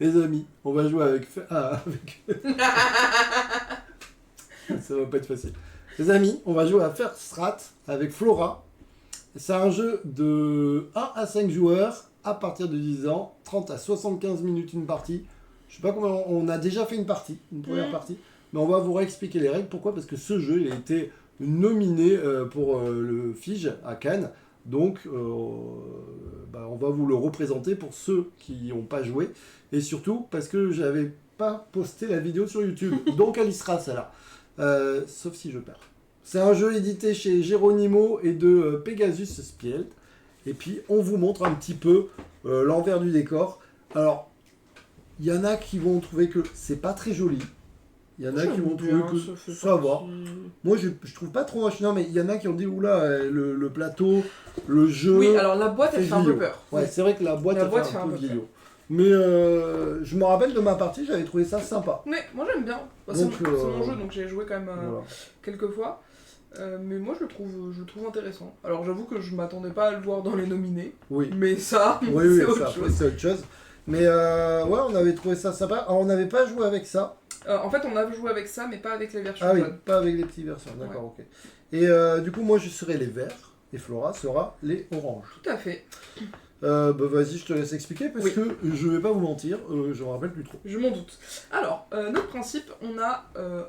Les amis, on va jouer avec... Ça va pas être facile. Les amis, on va jouer à First Strat avec Flora. C'est un jeu de 1 à 5 joueurs à partir de 10 ans, 30 à 75 minutes une partie. Je sais pas combien, on a déjà fait une partie, une première partie, mais on va vous réexpliquer les règles. Pourquoi ? Parce que ce jeu, il a été nominé pour le FIGE à Cannes. Donc, on va vous le représenter pour ceux qui n'ont pas joué. Et surtout, parce que j'avais pas posté la vidéo sur YouTube. Donc, elle y sera, celle-là. Sauf si je perds. C'est un jeu édité chez Geronimo et de Pegasus Spielt. Et puis, on vous montre un petit peu l'envers du décor. Alors, il y en a qui vont trouver que c'est pas très joli. Il y en a qui vont trouver que ça va. Moi, je trouve pas trop moche. Non, mais il y en a qui ont dit, oula, le plateau, le jeu... Oui, alors la boîte, elle fait un peu peur. Ouais, c'est vrai que la boîte, elle fait un peu vieillot. Mais je me rappelle de ma partie, j'avais trouvé ça sympa. Mais moi, j'aime bien. Bah, c'est mon jeu, donc j'ai joué quand même quelques fois. Mais moi, je le trouve intéressant. Alors, j'avoue que je m'attendais pas à le voir dans les nominés. Oui. Mais ça, c'est autre chose. Mais ouais, on avait trouvé ça sympa. Alors, on n'avait pas joué avec ça. En fait, on a joué avec ça, mais pas avec les versions jaunes. Oui, pas avec les petites versions, d'accord, ok. Et du coup, moi, je serai les verts, et Flora sera les oranges. Tout à fait. Vas-y, je te laisse expliquer, parce que je vais pas vous mentir, je me rappelle plus trop. Je m'en doute. Alors, notre principe, on a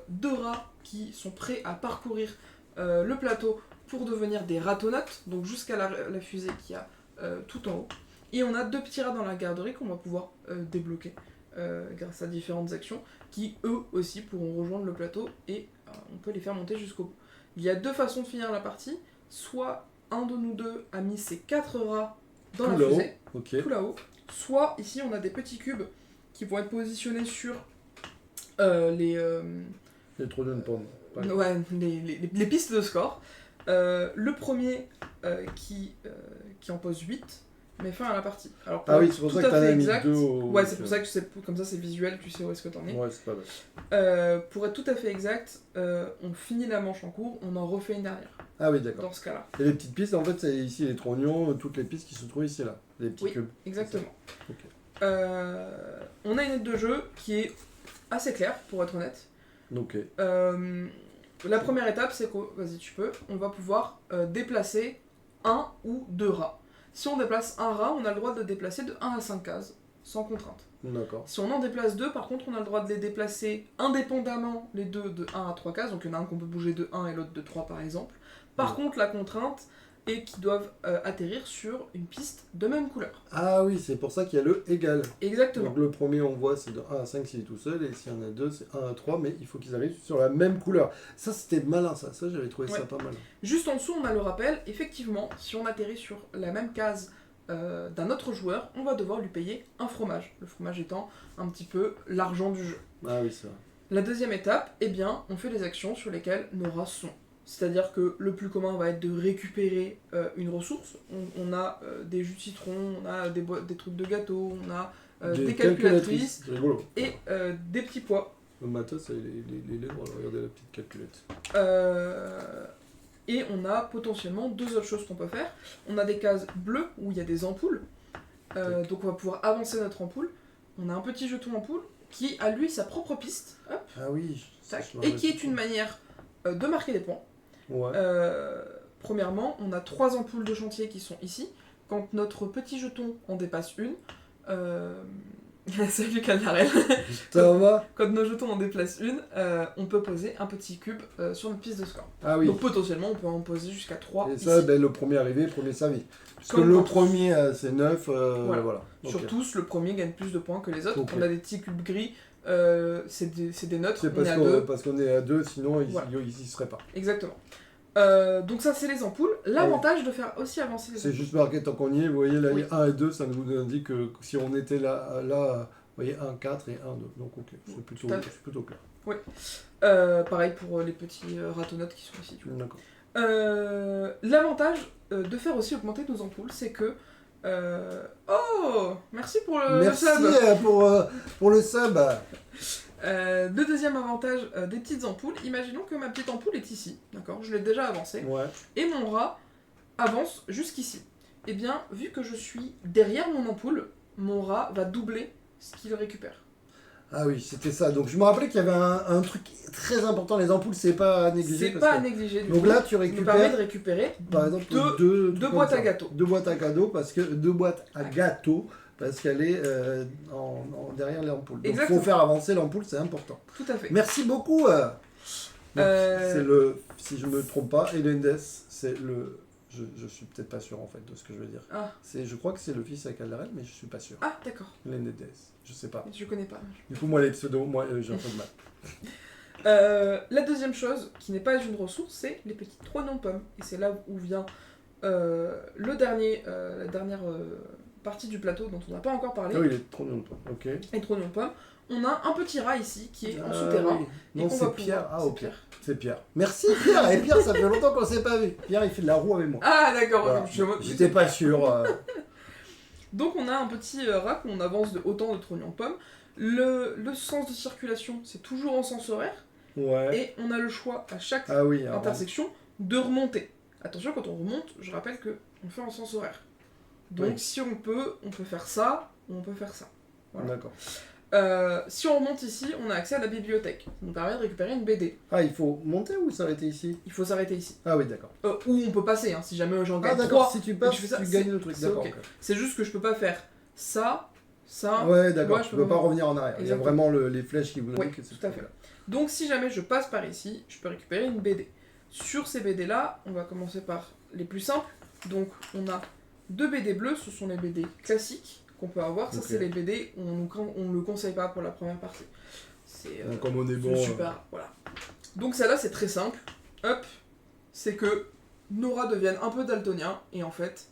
2 rats qui sont prêts à parcourir le plateau pour devenir des ratonautes, donc jusqu'à la fusée qu'il y a tout en haut. Et on a 2 petits rats dans la garderie qu'on va pouvoir débloquer grâce à différentes actions qui, eux aussi, pourront rejoindre le plateau et on peut les faire monter jusqu'au bout. Il y a 2 façons de finir la partie. Soit un de nous deux a mis ses 4 rats dans la fusée, tout là-haut. Soit, ici, on a des petits cubes qui vont être positionnés sur les pistes de score. Le premier qui en pose 8 met fin à la partie. Alors, c'est pour ça que t'en as mis 2 Ouais, c'est pour ça que comme ça c'est visuel, tu sais où est-ce que t'en es. Ouais, c'est pas mal. Pour être tout à fait exact, on finit la manche en cours, on en refait une dernière. Ah oui, d'accord. Dans ce cas-là. Et les petites pistes, en fait, c'est ici les trognons, toutes les pistes qui se trouvent ici, là. Les petits cubes. Exactement. Okay. On a une aide de jeu qui est assez claire, pour être honnête. Ok. La première étape, c'est que, vas-y, tu peux, on va pouvoir déplacer 1 ou 2 rats. Si on déplace un rat, on a le droit de le déplacer de 1 à 5 cases, sans contrainte. D'accord. Si on en déplace 2, par contre, on a le droit de les déplacer indépendamment, les 2 de 1 à 3 cases, donc il y en a un qu'on peut bouger de 1 et l'autre de 3 par exemple. Par contre, la contrainte est qu'ils doivent atterrir sur une piste de même couleur. Ah oui, c'est pour ça qu'il y a le égal. Exactement. Donc le premier, on voit, c'est de 1 à 5 s'il est tout seul, et s'il y en a 2, c'est 1 à 3, mais il faut qu'ils arrivent sur la même couleur. Ça, c'était malin, ça j'avais trouvé ça pas mal. Juste en dessous, on a le rappel, effectivement, si on atterrit sur la même case d'un autre joueur, on va devoir lui payer un fromage. Le fromage étant un petit peu l'argent du jeu. Ah oui, c'est vrai. La deuxième étape, eh bien, on fait les actions sur lesquelles nos rats sont. C'est-à-dire que le plus commun va être de récupérer une ressource. On a des jus de citron, on a des trucs de gâteau, on a des calculatrices et des petits pois. Le matos, il est libre, regardez la petite calculette. Et on a potentiellement 2 autres choses qu'on peut faire. On a des cases bleues où il y a des ampoules. Donc on va pouvoir avancer notre ampoule. On a un petit jeton ampoule qui a lui sa propre piste. Hop. Ah oui. Et qui est une manière de marquer des points. Ouais. Premièrement, on a 3 ampoules de chantier qui sont ici. Quand notre petit jeton en dépasse une, salut Caldarel. Ça va ? Quand nos jetons en déplacent une, on peut poser un petit cube sur notre piste de score. Ah oui. Donc potentiellement, on peut en poser jusqu'à 3 et ça, le premier arrivé, premier servi. Parce que le premier, c'est 9, voilà. Sur tous, le premier gagne plus de points que les autres. Okay. On a des petits cubes gris, c'est des neutres, c'est on est à 2. parce qu'on est à 2, sinon ils y seraient pas. Exactement. Donc ça, c'est les ampoules. L'avantage de faire aussi avancer les ampoules... C'est juste marqué tant qu'on y est, vous voyez, là, 1 et 2, ça nous indique que si on était là vous voyez, 1, 4 et 1, 2. Donc ok, c'est plutôt clair. Oui. Pareil pour les petits ratonautes qui sont ici. D'accord. L'avantage de faire aussi augmenter nos ampoules, c'est que... Oh, merci pour le sub. Merci pour le sub. Le deuxième avantage des petites ampoules, imaginons que ma petite ampoule est ici, d'accord, je l'ai déjà avancée, et mon rat avance jusqu'ici. Eh bien, vu que je suis derrière mon ampoule, mon rat va doubler ce qu'il récupère. Ah oui, c'était ça. Donc je me rappelais qu'il y avait un truc très important, les ampoules, c'est pas à négliger. C'est pas à négliger du Donc tout. là, tu Ça nous permet de récupères, récupérer par exemple, deux trucs comme boîtes à ça. gâteaux. 2 boîtes à cadeaux, deux boîtes à gâteaux, parce qu'elle est derrière l'ampoule. Donc il Exactement. faut faire avancer l'ampoule, c'est important. Tout à fait. Merci beaucoup. Donc, c'est si je me trompe pas, Elendes, c'est le... Je suis peut-être pas sûr en fait de ce que je veux dire. Ah, Je crois que c'est le fils avec Calderel, mais je suis pas sûr. ah d'accord. Elendes, je sais pas. Je connais pas. Du coup, moi les pseudos, j'ai un peu de mal. La deuxième chose, qui n'est pas une ressource, c'est les petits trognons de pommes. Et c'est là où vient la dernière partie du plateau dont on n'a pas encore parlé. Ah oui, les trognons de pommes, ok. Les trognons de pommes. On a un petit rat ici qui est en souterrain. Oui. Et Non, qu'on c'est va Pierre. pouvoir- Ah, c'est ok. Pierre. C'est Pierre. Merci Pierre. Et Pierre, ça fait longtemps qu'on s'est pas vu. Pierre, il fait de la roue avec moi. Ah d'accord. Voilà. Je- J'étais pas sûr. Donc on a un petit rat qu'on avance de autant de trognons de pommes. Le sens de circulation, c'est toujours en sens horaire. Ouais. Et on a le choix à chaque Ah oui. alors, intersection de remonter. Attention, quand on remonte, je rappelle que on fait en sens horaire. Donc Oui. si on peut faire ça, ou on peut faire ça. Voilà. D'accord. Si on remonte ici, on a accès à la bibliothèque. Ça nous permet de récupérer une BD. Ah, il faut monter ou s'arrêter ici? Il faut s'arrêter ici. Ah oui, d'accord. Ou on peut passer, hein, si jamais j'en Ah gagne d'accord, 3. si tu passes, je fais ça, tu c'est- gagnes le truc. c'est D'accord. ok. ok. C'est juste que je peux pas faire ça, ça. Ouais, d'accord. Ouais, je tu peux peux pas pas revenir en arrière. Il y a Exactement. vraiment les flèches qui vous Oui, indiquent que c'est tout à fait. Donc si jamais je passe par ici, je peux récupérer une BD. Sur ces BD là, on va commencer par les plus simples. Donc on a 2 BD bleues, ce sont les BD classiques qu'on peut avoir. Ça Ok. c'est les BD, on ne le conseille pas pour la première partie. C'est Donc comme on est c'est bon. super, voilà. Donc celle-là c'est très simple. Hop, c'est que Nora devienne un peu daltonien et en fait,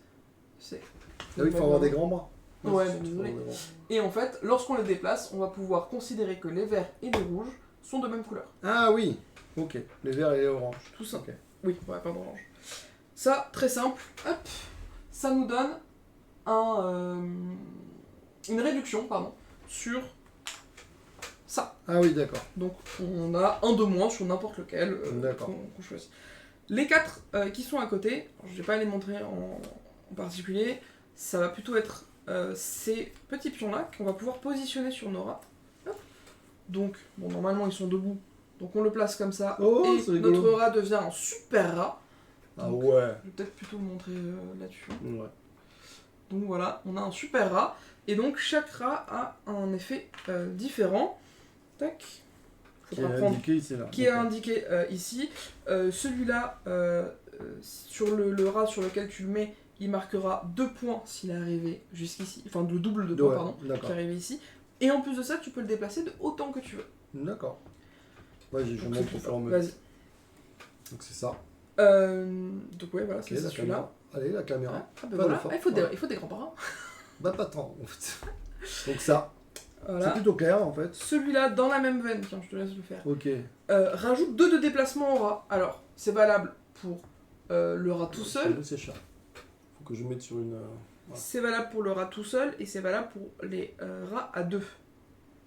c'est... Ah oui, il faut avoir des grands bras. Ouais, c'est mais trop désolé. des grands. Et en fait, lorsqu'on les déplace, on va pouvoir considérer que les verts et les rouges sont de même couleur. Ah oui. Ok. Les verts et les oranges. Tout ça. Ok. Oui, ouais, pas d'orange. Ça, très simple, hop, ça nous donne une réduction, sur ça. Ah oui, d'accord. Donc on a un de moins sur n'importe lequel D'accord. qu'on choisit. Les 4 qui sont à côté, alors, je vais pas les montrer en particulier, ça va plutôt être ces petits pions-là qu'on va pouvoir positionner sur Nora. Hop. Donc, bon, normalement ils sont debout, donc on le place comme ça, Oh, et c'est rigolo. notre rat devient un super rat. Ah Donc, ouais. Je vais peut-être plutôt le montrer là-dessus. Ouais. Donc voilà, on a un super rat. Et donc chaque rat a un effet différent. Tac. Qui Faudra est prendre. indiqué ici là. Qui est indiqué ici. Celui-là, sur le rat sur lequel tu le mets, il marquera 2 points s'il est arrivé jusqu'ici. Enfin, le double de points, Ouais, pardon, qui d'accord. est arrivé ici. Et en plus de ça, tu peux le déplacer de autant que tu veux. D'accord. Vas-y, je Donc, montre c'est au tout fur et à ça. mesure. Vas-y. Donc c'est ça. Donc ouais, voilà, Ok, c'est la celui-là. caméra. Allez, la caméra. Ah, bah Pas voilà. d'effort. Ah, il faut Voilà. des grands-parents. Bah pas tant en fait. Donc ça, Voilà. c'est plutôt clair en fait. Celui-là, dans la même veine, tiens, je te laisse le faire. Ok. Rajoute 2 de déplacement au rat. Alors, c'est valable pour le rat tout seul, C'est cher. Faut que je mette sur une. Voilà. c'est valable pour le rat tout seul, et c'est valable pour les rats à 2.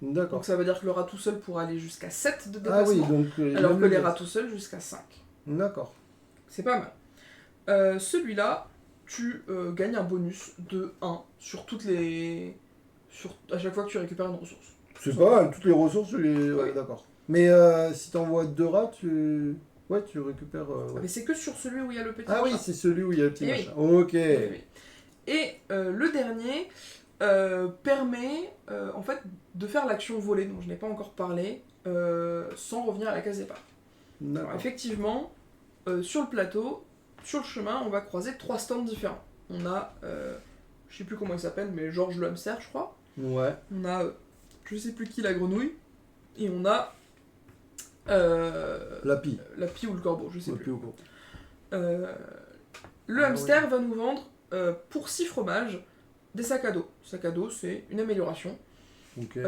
D'accord. Donc ça veut dire que le rat tout seul pourra aller jusqu'à 7 de Ah déplacement, oui, donc. alors même que les le- rats tout seuls jusqu'à 5. D'accord. C'est pas mal. Celui-là, tu gagnes un bonus de 1 sur toutes les... à chaque fois que tu récupères une ressource. C'est pas mal, toutes les ressources, les. Oui. Ouais, d'accord. Mais si t'envoies 2 rats, tu. Ouais, tu récupères. Ouais. Mais c'est que sur celui où il y a le petit Ah oui, machin. c'est celui où il y a le petit Eh machin. Ok. Oui, oui. Et le dernier permet en fait de faire l'action volée, dont je n'ai pas encore parlé, sans revenir à la case départ. Alors, D'accord. effectivement, sur le plateau, sur le chemin, on va croiser 3 stands différents. On a, je sais plus comment il s'appelle, mais Georges le hamster, je crois. Ouais. On a, je sais plus qui, la grenouille. Et on a La pie. la pie ou le corbeau, je sais Le plus. pie au gros. Le Ah hamster va nous vendre, pour 6 fromages, des sacs à dos. Sacs à dos, c'est une amélioration. Ok.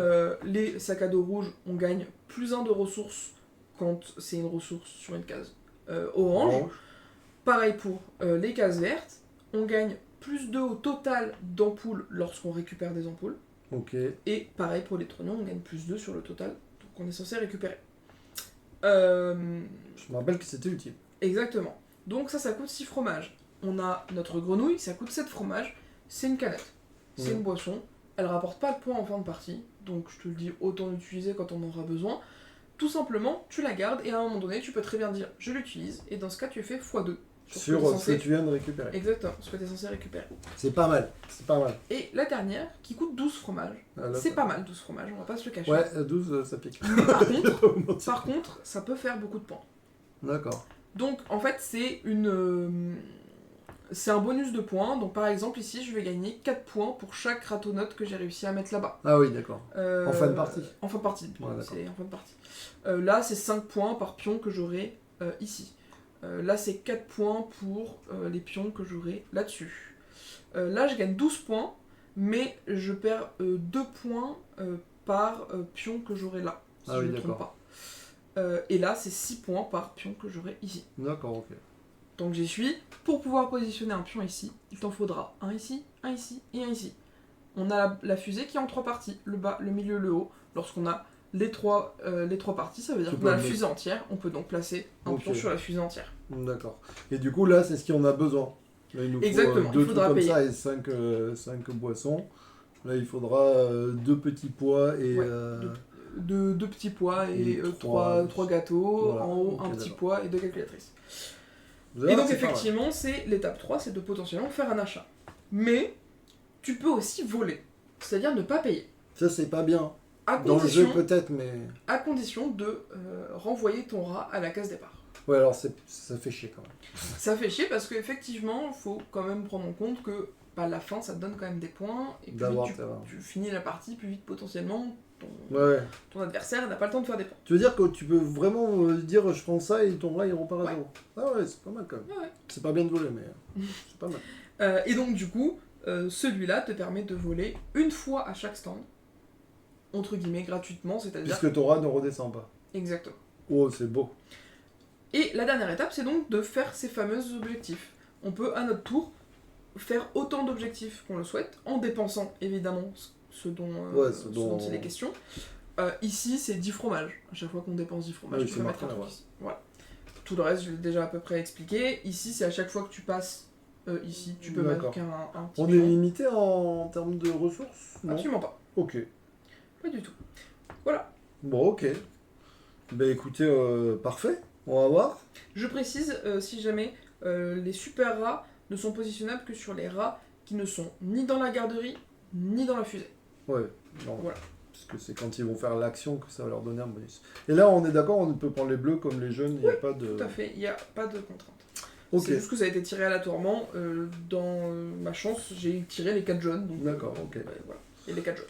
Les sacs à dos rouges, on gagne plus 1 de ressources quand c'est une ressource sur une case orange. Pareil pour les cases vertes, on gagne plus 2 au total d'ampoules lorsqu'on récupère des ampoules. Ok. Et pareil pour les trognons, on gagne plus 2 sur le total qu'on est censé récupérer. Je me rappelle que c'était utile. Exactement. Donc ça coûte 6 fromages. On a notre grenouille, ça coûte 7 fromages. C'est une canette. C'est Ouais. une boisson. elle rapporte pas de points en fin de partie, donc je te le dis, autant l'utiliser quand on en aura besoin. Tout simplement, tu la gardes et à un moment donné, tu peux très bien dire je l'utilise, et dans ce cas, tu fais x2 Sur ce que tu viens de récupérer. Exactement, ce que tu es censé récupérer. C'est pas mal, c'est pas mal. Et la dernière, qui coûte 12 fromages. C'est pas mal, 12 fromages, on va pas se le cacher. Ouais, 12, ça pique. Mais par contre, ça peut faire beaucoup de points. D'accord. Donc, en fait, c'est un bonus de points. Donc, par exemple, ici, je vais gagner 4 points pour chaque ratonote que j'ai réussi à mettre là-bas. Ah oui, d'accord. En fin de partie. En fin de partie, Ouais, c'est en fin de partie. Là, c'est 5 points par pion que j'aurai ici. Là, c'est 4 points pour les pions que j'aurai là-dessus. Là, je gagne 12 points, mais je perds 2 points par pion que j'aurai là, si je ne me trompe pas. Et là, c'est 6 points par pion que j'aurai ici. D'accord, ok. Donc j'y suis. Pour pouvoir positionner un pion ici, il t'en faudra un ici et un ici. On a la fusée qui est en 3 parties, le bas, le milieu, le haut. Lorsqu'on a les trois parties, ça veut dire qu'on a la fusée entière. On peut donc placer un pion sur la fusée entière. D'accord. Et du coup, là, c'est ce qu'on a besoin. Là, il nous faut exactement, 2 il trucs faudra comme payer. ça et 5 boissons. Là, il faudra 2 petits pois et... Ouais, deux petits pois et 3 gâteaux, voilà. En haut un petit pois et 2 calculatrices. Et donc effectivement, c'est l'étape 3, c'est de potentiellement faire un achat. Mais tu peux aussi voler, c'est-à-dire ne pas payer. Ça, c'est pas bien. À dans le jeu peut-être, mais... À condition de renvoyer ton rat à la case départ. Ouais, alors ça fait chier quand même. Ça fait chier parce qu'effectivement, il faut quand même prendre en compte que à la fin, ça te donne quand même des points. Et plus vite tu finis la partie, plus vite potentiellement, ton adversaire n'a pas le temps de faire des points. Tu veux dire que tu peux vraiment dire je prends ça et ton rat il repart à zéro. Ah ouais, c'est pas mal quand même. Ouais. C'est pas bien de voler, mais c'est pas mal. Et donc du coup, celui-là te permet de voler une fois à chaque stand. Entre guillemets, gratuitement, c'est-à-dire... Puisque ton rat ne redescend pas. Exactement. Oh, c'est beau. Et la dernière étape, c'est donc de faire ces fameux objectifs. On peut, à notre tour, faire autant d'objectifs qu'on le souhaite, en dépensant, évidemment, ce dont il est question. Ici, c'est 10 fromages. À chaque fois qu'on dépense 10 fromages, tu peux mettre un truc ici. Voilà. Tout le reste, je l'ai déjà à peu près expliqué. Ici, c'est à chaque fois que tu passes ici, tu peux mettre un petit On est limité en termes de ressources? Non. Absolument pas. Ok. Pas du tout. Voilà. Bon, ok. Ben écoutez, parfait. On va voir. Je précise, si jamais, les super rats ne sont positionnables que sur les rats qui ne sont ni dans la garderie, ni dans la fusée. Ouais, non. Voilà. Parce que c'est quand ils vont faire l'action que ça va leur donner un bonus. Et là, on est d'accord, on peut prendre les bleus comme les jaunes, il n'y a pas de... tout à fait, il n'y a pas de contrainte. Okay. C'est juste que ça a été tiré aléatoirement. Dans ma chance, j'ai tiré les 4 jaunes. D'accord, ok. Voilà. Et les 4 jaunes.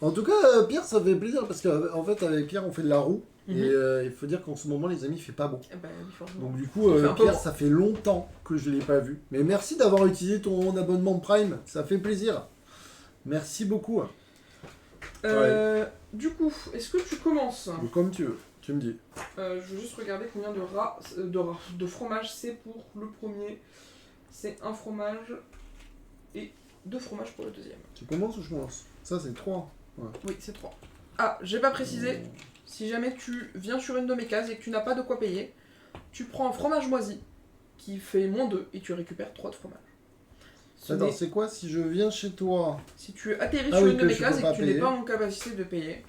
En tout cas, Pierre, ça fait plaisir parce qu'en fait, avec Pierre, on fait de la roue. Et il faut dire qu'en ce moment, les amis, il fait pas beau. Ben, oui, donc du coup, Pierre, ça fait longtemps que je l'ai pas vu. Mais merci d'avoir utilisé ton abonnement Prime, ça fait plaisir. Merci beaucoup. Du coup, est-ce que tu commences? Comme tu veux, tu me dis. Je veux juste regarder combien de fromage c'est pour le premier. C'est 1 fromage et 2 fromages pour le deuxième. Tu commences ou je commence? Ça, c'est 3. Ouais. Oui, c'est 3. Ah, j'ai pas précisé. Si jamais tu viens sur une de mes cases et que tu n'as pas de quoi payer, tu prends un fromage moisi qui fait -2 et tu récupères 3 de fromage. Attends, c'est quoi si je viens chez toi? Si tu atterris sur une de mes cases et que tu n'es pas en capacité de payer,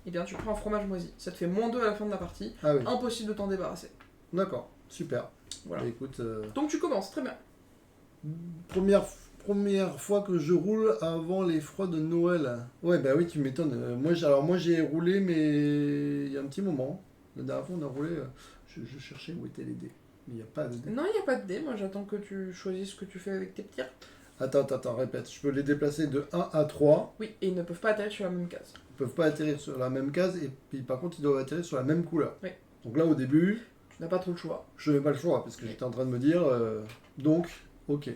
eh bien tu prends un fromage moisi. Ça te fait -2 à la fin de la partie. Ah oui. Impossible de t'en débarrasser. D'accord, super. Voilà. Bah, écoute, donc tu commences, très bien. Première fois que je roule avant les froids de Noël. Ouais, bah oui, tu m'étonnes. Moi j'ai roulé, mais il y a un petit moment. La dernière fois, on a roulé. Je cherchais où étaient les dés. Mais il n'y a pas de dés. Non, il n'y a pas de dés. Moi, j'attends que tu choisisses ce que tu fais avec tes petits. Attends, répète. Je peux les déplacer de 1 à 3. Oui, et ils ne peuvent pas atterrir sur la même case. Ils peuvent pas atterrir sur la même case, et puis par contre, ils doivent atterrir sur la même couleur. Oui. Donc là, au début... Tu n'as pas trop le choix. Je n'avais pas le choix, parce que j'étais en train de me dire... donc, ok.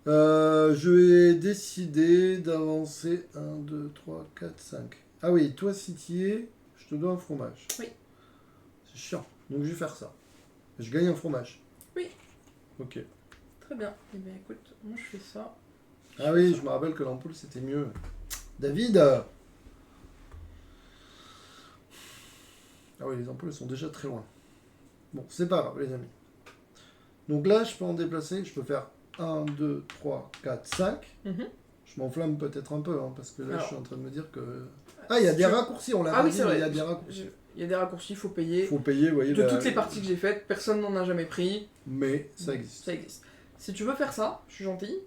Je vais décider d'avancer 1, 2, 3, 4, 5. Ah oui, toi, si tu y es, je te donne un fromage. Oui. C'est chiant. Donc, je vais faire ça. Je gagne un fromage. Oui. Ok. Très bien. Eh bien, écoute, moi, je fais ça. Ah oui, je me rappelle que l'ampoule, c'était mieux. David! Ah oui, les ampoules sont déjà très loin. Bon, c'est pas grave, les amis. Donc là, je peux en déplacer. Je peux faire 1, 2, 3, 4, 5. Je m'enflamme peut-être un peu, hein, parce que là, Alors. je suis en train de me dire que... Ah, il y a des raccourcis, on l'a Ah pas oui, dit, c'est mais vrai. il y a des raccourcis. Il y a des raccourcis, il faut payer. Faut payer, vous voyez. De toutes les parties que j'ai faites, personne n'en a jamais pris. Mais ça existe. Ça existe. Si tu veux faire ça, je suis gentil.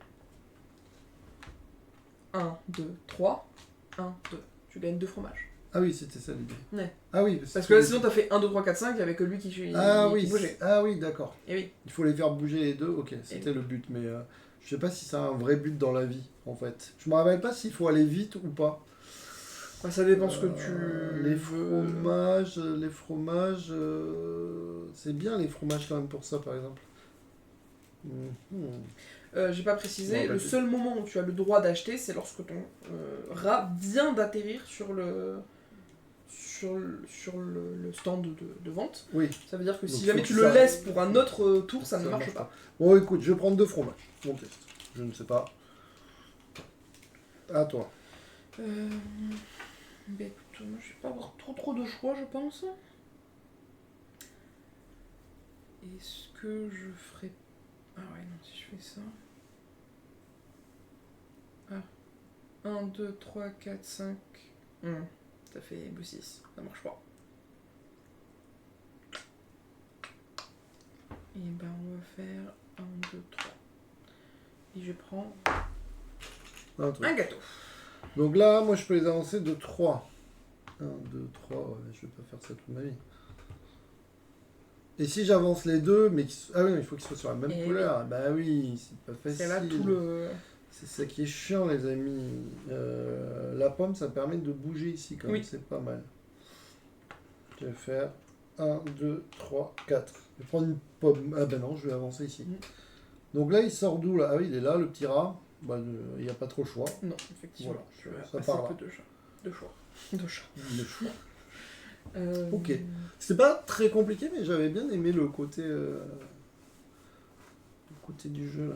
1, 2, 3. 1, 2. Tu gagnes 2 fromages. Ah oui, c'était ça l'idée. Ouais. Ah oui, Parce que là, sinon, t'as fait 1, 2, 3, 4, 5, il y avait que lui qui Ah oui, bougeait. ah oui, d'accord. Et oui. Il faut les faire bouger les deux, ok, c'était le but, mais je sais pas si c'est un vrai but dans la vie, en fait. Je me rappelle pas s'il faut aller vite ou pas. Bah, ça dépend ce que tu Les veux. fromages, c'est bien les fromages quand même pour ça, par exemple. J'ai pas précisé, Non, le pas seul moment où tu as le droit d'acheter, c'est lorsque ton rat vient d'atterrir sur le stand de vente. Oui. Ça veut dire que Donc, si jamais faut tu que le ça- laisses pour un autre tour, ça ne marche pas. Bon, écoute, je vais prendre 2 fromages. Mon test. Je ne sais pas. À toi. Bah écoute, moi je vais pas avoir trop de choix, je pense. Est-ce que je ferais... Ah ouais, non, si je fais ça... Ah. 1, 2, 3, 4, 5... Ça fait 6, ça marche pas. Et ben on va faire 1, 2, 3. Et je prends Un truc. un gâteau. Donc là, moi, je peux les avancer de 3. 1, 2, 3, ouais, je vais pas faire ça toute ma vie. Et si j'avance les deux, mais ah oui, il faut qu'ils soient sur la même Et couleur. Bah oui, c'est pas facile. C'est là tout le... C'est ça qui est chiant, les amis. La pomme, ça permet de bouger ici, quand même. Oui. C'est pas mal. Je vais faire 1, 2, 3, 4. Je vais prendre une pomme. Ah ben non, je vais avancer ici. Donc là, il sort d'où, là? Ah oui, il est là, le petit rat. Bah, il n'y a pas trop le choix. Non, effectivement. Voilà, Je vais ça passer part un là. peu de chat. De choix. De chat. Le choix. Euh, Ok. C'est pas très compliqué, mais j'avais bien aimé le côté du jeu, là.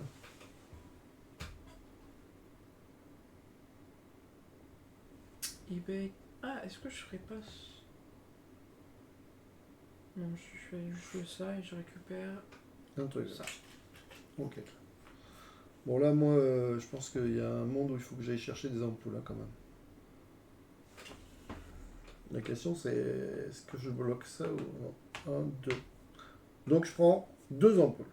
Et ben... Ah, est-ce que je ferais pas... Non, je fais juste ça et je récupère Un truc. ça. Ok. Bon, là, moi, je pense qu'il y a un monde où il faut que j'aille chercher des ampoules, là, quand même. La question, c'est est-ce que je bloque ça ou non? 1, 2. Donc, je prends 2 ampoules.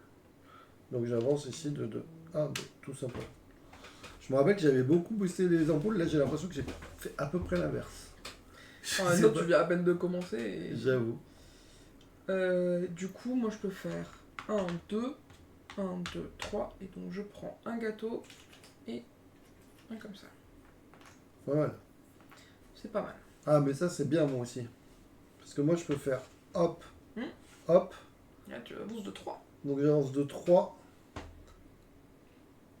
Donc, j'avance ici de 2. 1, 2, tout simplement. Je me rappelle que j'avais beaucoup boosté les ampoules. Là, j'ai l'impression que j'ai fait à peu près l'inverse. En même temps, tu viens à peine de commencer et... J'avoue. Du coup, moi je peux faire 1, 2, 1, 2, 3, et donc je prends un gâteau et un comme ça. Pas mal. C'est pas mal. Ah, mais ça, c'est bien, moi aussi. Parce que moi, je peux faire hop, Hmm. hop. Là, tu avances de 3. Donc, j'avance de 3.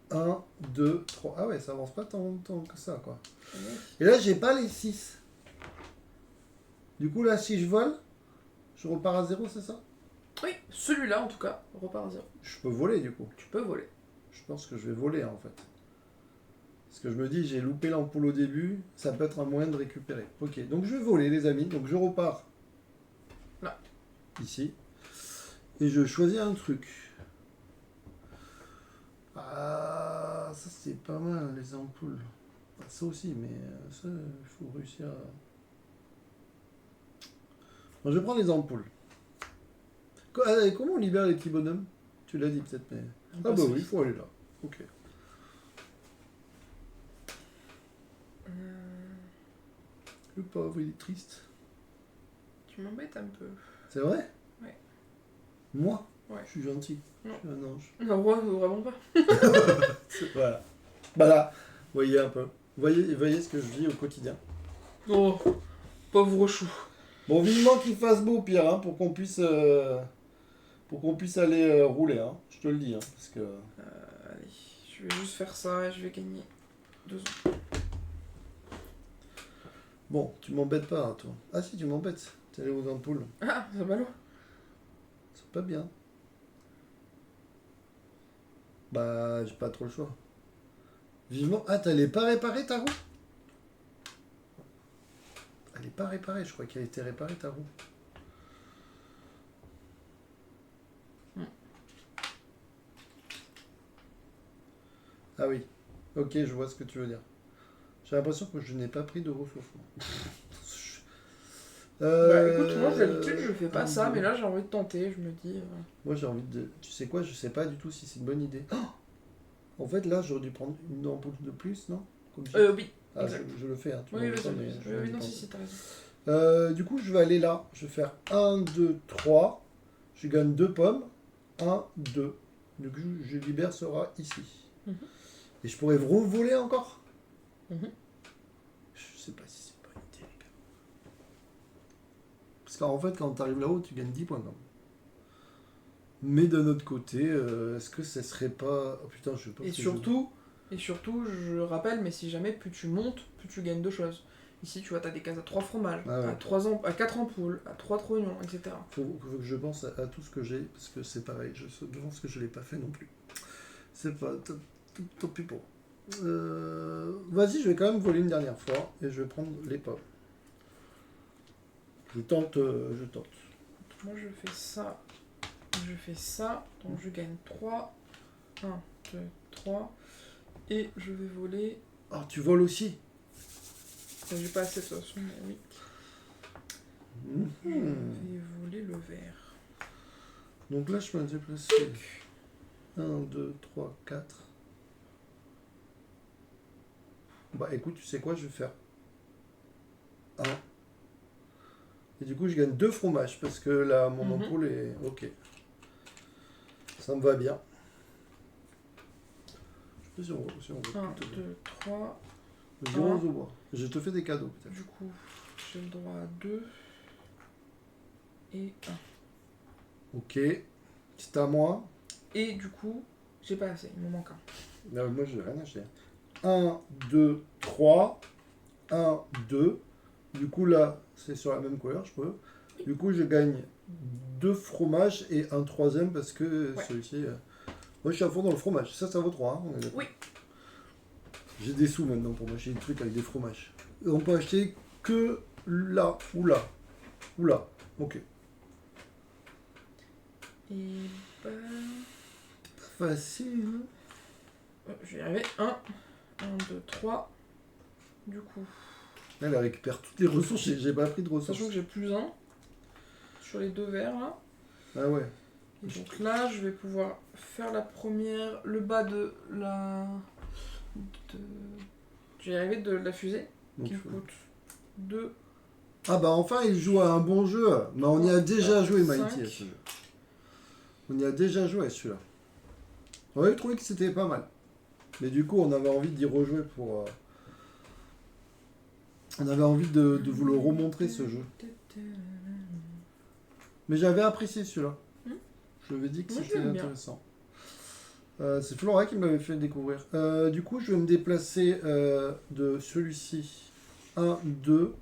1, 2, 3. Ah ouais, ça avance pas tant que ça, quoi. Et là, j'ai pas les 6. Du coup, là, si je vole, je repars à 0, c'est ça? Oui, celui-là en tout cas, repart à 0. Je peux voler, du coup. Tu peux voler. Je pense que je vais voler, en fait. Parce que je me dis, j'ai loupé l'ampoule au début, ça peut être un moyen de récupérer. Ok, donc je vais voler, les amis. Donc, je repars. Là. Ici. Et je choisis un truc. Ah, ça, c'est pas mal, les ampoules. Ah, ça aussi, mais ça, il faut réussir à... Bon, je vais prendre les ampoules. Comment on libère les petits bonhommes? Tu l'as dit peut-être, mais... Ah bah oui, il faut aller là. Ok. Le pauvre, il est triste. Tu m'embêtes un peu. C'est vrai? Ouais. Moi? Ouais. Je suis gentil. Non. Je suis un ange. Non, vraiment pas. Voilà. Bah là, vous voyez un peu. Voyez ce que je vis au quotidien. Oh, pauvre chou. Bon, vivement qu'il fasse beau, Pierre, hein, pour qu'on puisse aller rouler, hein. Je te le dis, hein, parce que... Allez, je vais juste faire ça et je vais gagner 2 ans. Bon, tu m'embêtes pas, hein, toi. Ah si, tu m'embêtes. T'es allé aux ampoules. Ah, c'est ballot. C'est pas bien. Bah, j'ai pas trop le choix. Vivement... Ah, t'allais pas réparer ta roue? Elle est pas réparée, je crois qu'elle était réparée, ta roue. Ah oui. Ok, je vois ce que tu veux dire. J'ai l'impression que je n'ai pas pris de ressources. Bah écoute, moi d'habitude je fais pas un, ça, deux. mais là j'ai envie de tenter, je me dis... Moi j'ai envie de... Tu sais quoi, je sais pas du tout si c'est une bonne idée. En fait là j'aurais dû prendre une ampoule de plus, non? Comme j'ai- Oui, Ah, exact. je le fais, hein, tu Oui, vois vas-y, ça, mais vas-y. je viens Oui, de non, penser. si, t'as raison. Du coup, je vais aller là. Je vais faire 1, 2, 3. Je gagne 2 pommes. 1, 2. Du coup, je libère ce rat ici. Mhm. Et je pourrais revoler encore? Mhm. Je sais pas si c'est pas une idée, les gars. Parce qu'en fait, quand tu arrives là-haut, tu gagnes 10 points quand même. Mais d'un autre côté, est-ce que ça serait pas. Oh putain, je sais pas Et ce que surtout, je rappelle, mais si jamais plus tu montes, plus tu gagnes de choses. Ici, tu vois, t'as des cases à 3 fromages, Ah ouais. à 4 ampoules, à 3 trognons, etc. faut que je pense à tout ce que j'ai, parce que c'est pareil. Je pense que je l'ai pas fait non plus. C'est pas. Tant pis pour. Vas-y, je vais quand même voler une dernière fois et je vais prendre les pommes. Je tente, je tente. Moi, je fais ça, donc je gagne 3. 1, 2, 3. Et je vais voler... Ah, tu voles aussi? J'ai pas assez de toute façon, mais oui. Je vais voler le vert. Donc là, je peux me déplacer. 1, 2, 3, 4. Bah écoute, tu sais quoi, je vais faire 1. Et du coup, je gagne 2 fromages parce que là, mon ampoule est. Ok. Ça me va bien. Je sais pas si on veut 1, plutôt 2, 3. Vas-y, on se voit. Je te fais des cadeaux peut-être. Du coup, j'ai le droit à 2. Et 1. Ok. C'est à moi. Et du coup, j'ai pas assez, il me manque un. Non, moi, je n'ai rien acheté. 1, 2, 3. 1, 2. Du coup, là, c'est sur la même couleur, je peux. Du coup, je gagne 2 fromages et un troisième parce que Ouais. celui-ci. Moi, je suis à fond dans le fromage. Ça vaut 3. Hein, on est d'accord. Oui. J'ai des sous maintenant pour m'acheter des trucs avec des fromages. Et on peut acheter que là ou là. Ou là. Ok. Et bah... Facile. je vais y arriver. 1, 2, 3. Du coup, Elle récupère toutes les ressources. J'ai pas pris de ressources. sachant que j'ai plus 1 sur les 2 verts là. Ah ouais. Et donc là, je vais pouvoir faire la première, le bas de la... Je vais y arriver de la fusée, Donc, qui me coûte 2. Ah bah enfin, il joue à un bon jeu. Mais on y a déjà joué, Mighty, à ce jeu. On y a déjà joué à celui-là. On avait trouvé que c'était pas mal. Mais du coup, on avait envie d'y rejouer pour... On avait envie de vous le remontrer, ce jeu. Mais j'avais apprécié celui-là. Je lui avais dit que Moi, je c'était l'aime bien. intéressant. C'est Flora qui me l'avait fait découvrir. Du coup, je vais me déplacer de celui-ci. 1, 2.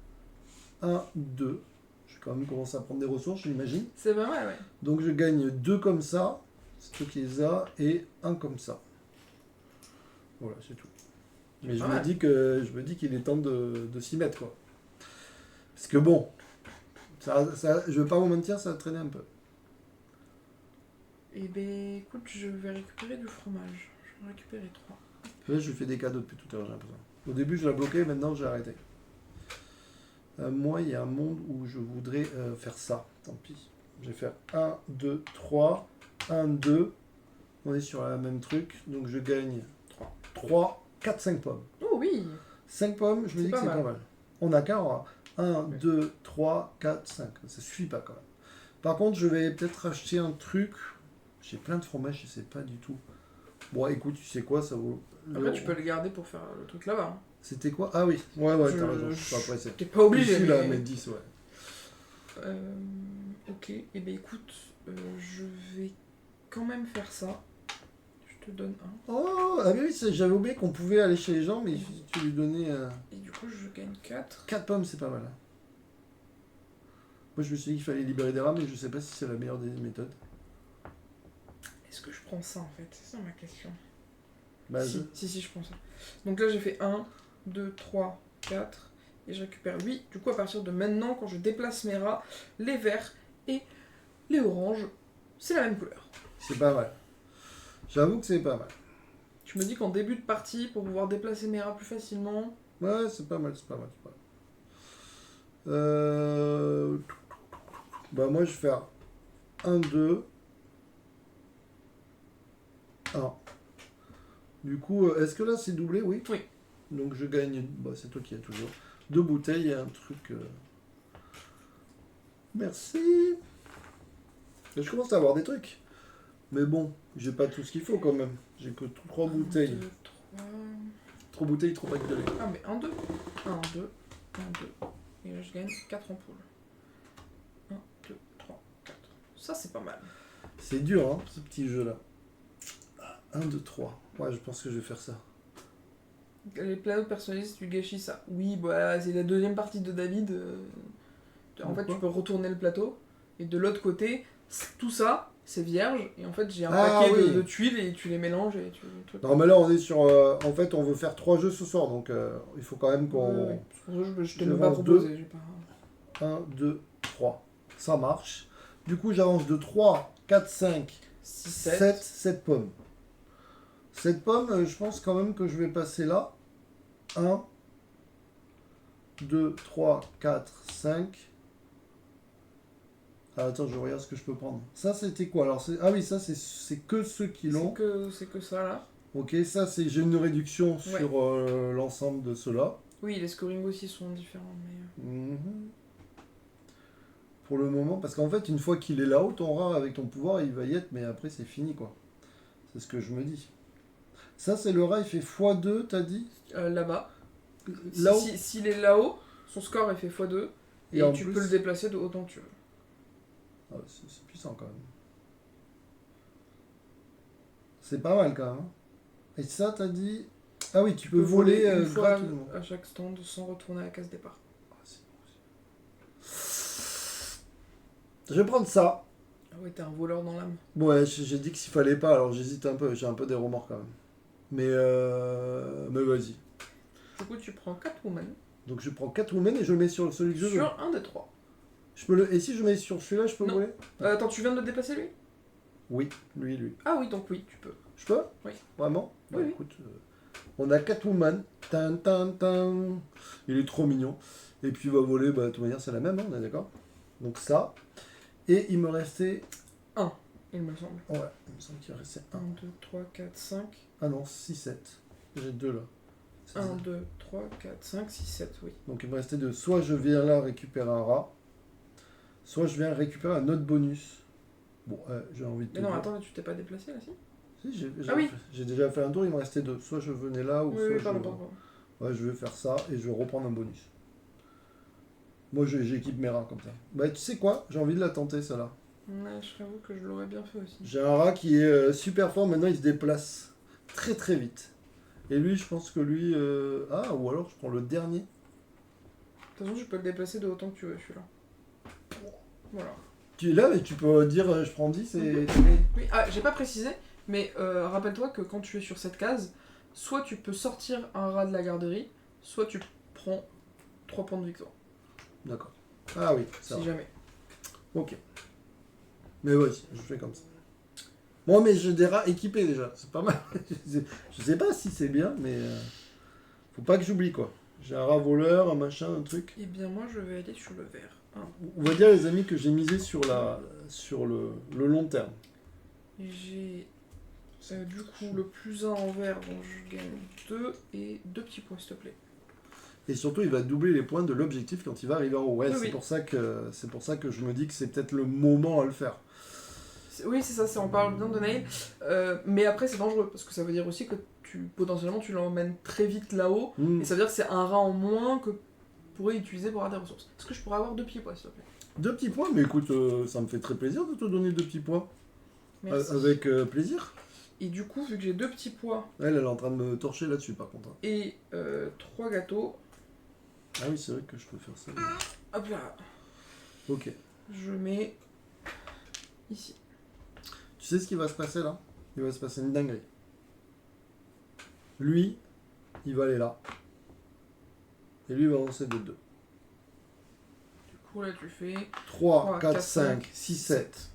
1, 2. Je vais quand même commencer à prendre des ressources, j'imagine. C'est pas mal, ouais. Donc je gagne 2 comme ça. C'est toi qui les as. Et 1 comme ça. Voilà, c'est tout. Mais je Pas me mal. dis qu'il est temps de s'y mettre, quoi. Parce que bon, je vais pas vous mentir, ça va traîner un peu. Et ben écoute, je vais récupérer du fromage. Je vais récupérer 3. Là, je lui fais des cadeaux depuis tout à l'heure, j'ai l'impression. Au début, je la bloquais, maintenant, j'ai arrêté. Moi, il y a un monde où je voudrais faire ça. Tant pis. Je vais faire 1, 2, 3. 1, 2. On est sur le même truc. Donc, je gagne 3, 4, 5 pommes. Oh oui. 5 pommes, je me C'est dis que pas c'est pas mal. mal. On a qu'un roi. 1, 2, 3, 4, 5. Ça suffit pas quand même. Par contre, je vais peut-être acheter un truc. J'ai plein de fromages, je sais pas du tout. Bon, écoute, tu sais quoi, ça vaut. Après, tu peux le garder pour faire le truc là-bas. Hein. C'était quoi? Ah oui, ouais, t'as raison, je suis pas pressé. T'es pas obligé. Ici, là, mais... mettre 10, ouais. Ok, et ben écoute, je vais quand même faire ça. Je te donne un. Oh, ah oui, j'avais oublié qu'on pouvait aller chez les gens, mais tu lui donnais Et du coup, je gagne 4. 4 pommes, c'est pas mal. Moi, je me suis dit qu'il fallait libérer des rats, mais je sais pas si c'est la meilleure des méthodes. Est-ce que je prends ça en fait? C'est ça ma question. Bah, Si, je prends ça. Donc là, j'ai fait 1, 2, 3, 4. Et je récupère 8. Du coup, à partir de maintenant, quand je déplace mes rats, les verts et les oranges, c'est la même couleur. c'est pas mal. J'avoue que c'est pas mal. Tu Je me dis qu'en début de partie, pour pouvoir déplacer mes rats plus facilement... Ouais, c'est pas mal, c'est pas mal. Bah moi je vais faire 1, 2, 1. Du coup, est-ce que là c'est doublé? Oui. Oui. Donc je gagne, bah c'est toi qui as toujours 2 bouteilles et un truc. Merci. Je commence à avoir des trucs. Mais bon, j'ai pas tout ce qu'il faut quand même. J'ai que 3 bouteilles. 2, 3... 3 bouteilles, 3 packs de lait. Ah mais 1, 2. 1, 2, 1, 2. Et là je gagne 4 ampoules. 1, 2, 3, 4. Ça c'est pas mal. C'est dur hein, ce petit jeu là. 1, 2, 3. Ouais, je pense que je vais faire ça. Les plateaux personnalisés, tu gâchis ça. Oui, bah c'est la deuxième partie de David. En fait, tu peux retourner le plateau. Et de l'autre côté, tout ça, c'est vierge. Et en fait, j'ai un paquet de tuiles et tu les mélanges et tu... Non, mais là, on est sur... en fait, on veut faire 3 jeux ce soir. Donc, il faut quand même qu'on... Ouais. Je t'ai même pas proposé. J'ai pas... 1, 2, 3. Ça marche. Du coup, j'avance de 3, 4, 5, 6, 7 pommes. 7 pommes, je pense quand même que je vais passer là. 1, 2, 3, 4, 5. Ah, attends, je regarde ce que je peux prendre. Ça, c'était quoi? Alors, ah oui, ça, c'est que ceux qui l'ont. C'est que ça, là. Ok, ça, c'est j'ai une réduction sur l'ensemble de ceux-là. Oui, les scorings aussi sont différents, mais... Pour le moment, parce qu'en fait, une fois qu'il est là-haut, ton rat, avec ton pouvoir, il va y être, mais après, c'est fini, quoi. C'est ce que je me dis. Ça, c'est le rat, il fait x2, t'as dit? Là-bas. Là-haut. S'il est là-haut, son score, il fait x2, et tu peux le déplacer de autant que tu veux. Ah, c'est puissant, quand même. C'est pas mal, quand même. Hein. Et ça, t'as dit... Ah oui, tu peux voler une fois gratuitement. à chaque stand sans retourner à la case départ. Ah, c'est bon aussi. Je vais prendre ça. Ah ouais, t'es un voleur dans l'âme. Ouais, j'ai dit que s'il fallait pas, alors j'hésite un peu, j'ai un peu des remords quand même. Mais vas-y. Du coup, tu prends 4 women. Donc je prends 4 women et je le mets sur celui que je veux. Sur un des 3. Et si je mets sur celui-là, je peux voler? Attends, tu viens de le déplacer lui? Oui, lui. Ah oui, donc oui, tu peux. Je peux? Oui. Vraiment? Oui. Écoute, on a Catwoman. Il est trop mignon. Et puis il va voler, de toute manière c'est la même, hein, on est d'accord? Donc ça. Et il me restait... 1, il me semble. Ouais, il me semble qu'il restait 1, 2, 3, 4, 5. Ah non, 6, 7. J'ai 2 là. 1, 2, 3, 4, 5, 6, 7, oui. Donc il me restait 2. Soit je viens là récupérer un rat, soit je viens récupérer un autre bonus. Bon, j'ai envie de te Mais non, dire. attends, tu t'es pas déplacé là, si? Si, oui. J'ai déjà fait un tour, il me restait 2. Soit je venais là, ou soit pardon. Ouais, je vais faire ça et je vais reprendre un bonus. Moi, j'équipe mes rats comme ça. Bah, tu sais quoi? J'ai envie de la tenter, celle-là. Ouais, je t'avoue que je l'aurais bien fait aussi. J'ai un rat qui est super fort, maintenant il se déplace très très vite. Et lui, je pense que lui... Ah, ou alors je prends le dernier. De toute façon, je peux le déplacer de autant que tu veux, celui-là. Voilà. Tu es là, mais tu peux dire je prends 10 et... Oui, ah, j'ai pas précisé, mais rappelle-toi que quand tu es sur cette case, soit tu peux sortir un rat de la garderie, soit tu prends 3 points de victoire. D'accord. Ah oui, ça si va. jamais. Ok. Mais vas-y, je fais comme ça. Bon, mais j'ai des rats équipés déjà, c'est pas mal. Je sais pas si c'est bien, mais faut pas que j'oublie quoi. J'ai un rat voleur, un machin, un truc. Eh bien, moi je vais aller sur le vert. On va dire, les amis, que j'ai misé sur le long terme. J'ai du coup le plus 1 en vert, donc je gagne 2 et 2 petits points, s'il te plaît. Et surtout, il va doubler les points de l'objectif quand il va arriver en haut. Ouais, Oui, c'est pour ça que je me dis que c'est peut-être le moment à le faire. Oui, c'est ça, on parle bien de nail. Mais après, c'est dangereux, parce que ça veut dire aussi que potentiellement tu l'emmènes très vite là-haut, et ça veut dire que c'est un rat en moins que tu pourrais utiliser pour avoir des ressources. Est-ce que je pourrais avoir 2 petits points, s'il te plaît? 2 petits points, mais écoute, ça me fait très plaisir de te donner 2 petits points. Merci. Avec plaisir. Et du coup, vu que j'ai 2 petits pois... Elle est en train de me torcher là-dessus, par contre. Et 3 gâteaux... Ah oui, c'est vrai que je peux faire ça. Hop là. Ok. Je mets... ici. Tu sais ce qui va se passer là? Il va se passer une dinguerie. Lui, il va aller là. Et lui, il va avancer de 2. Du coup, là, tu fais... 3, 4, 5, 6, 7.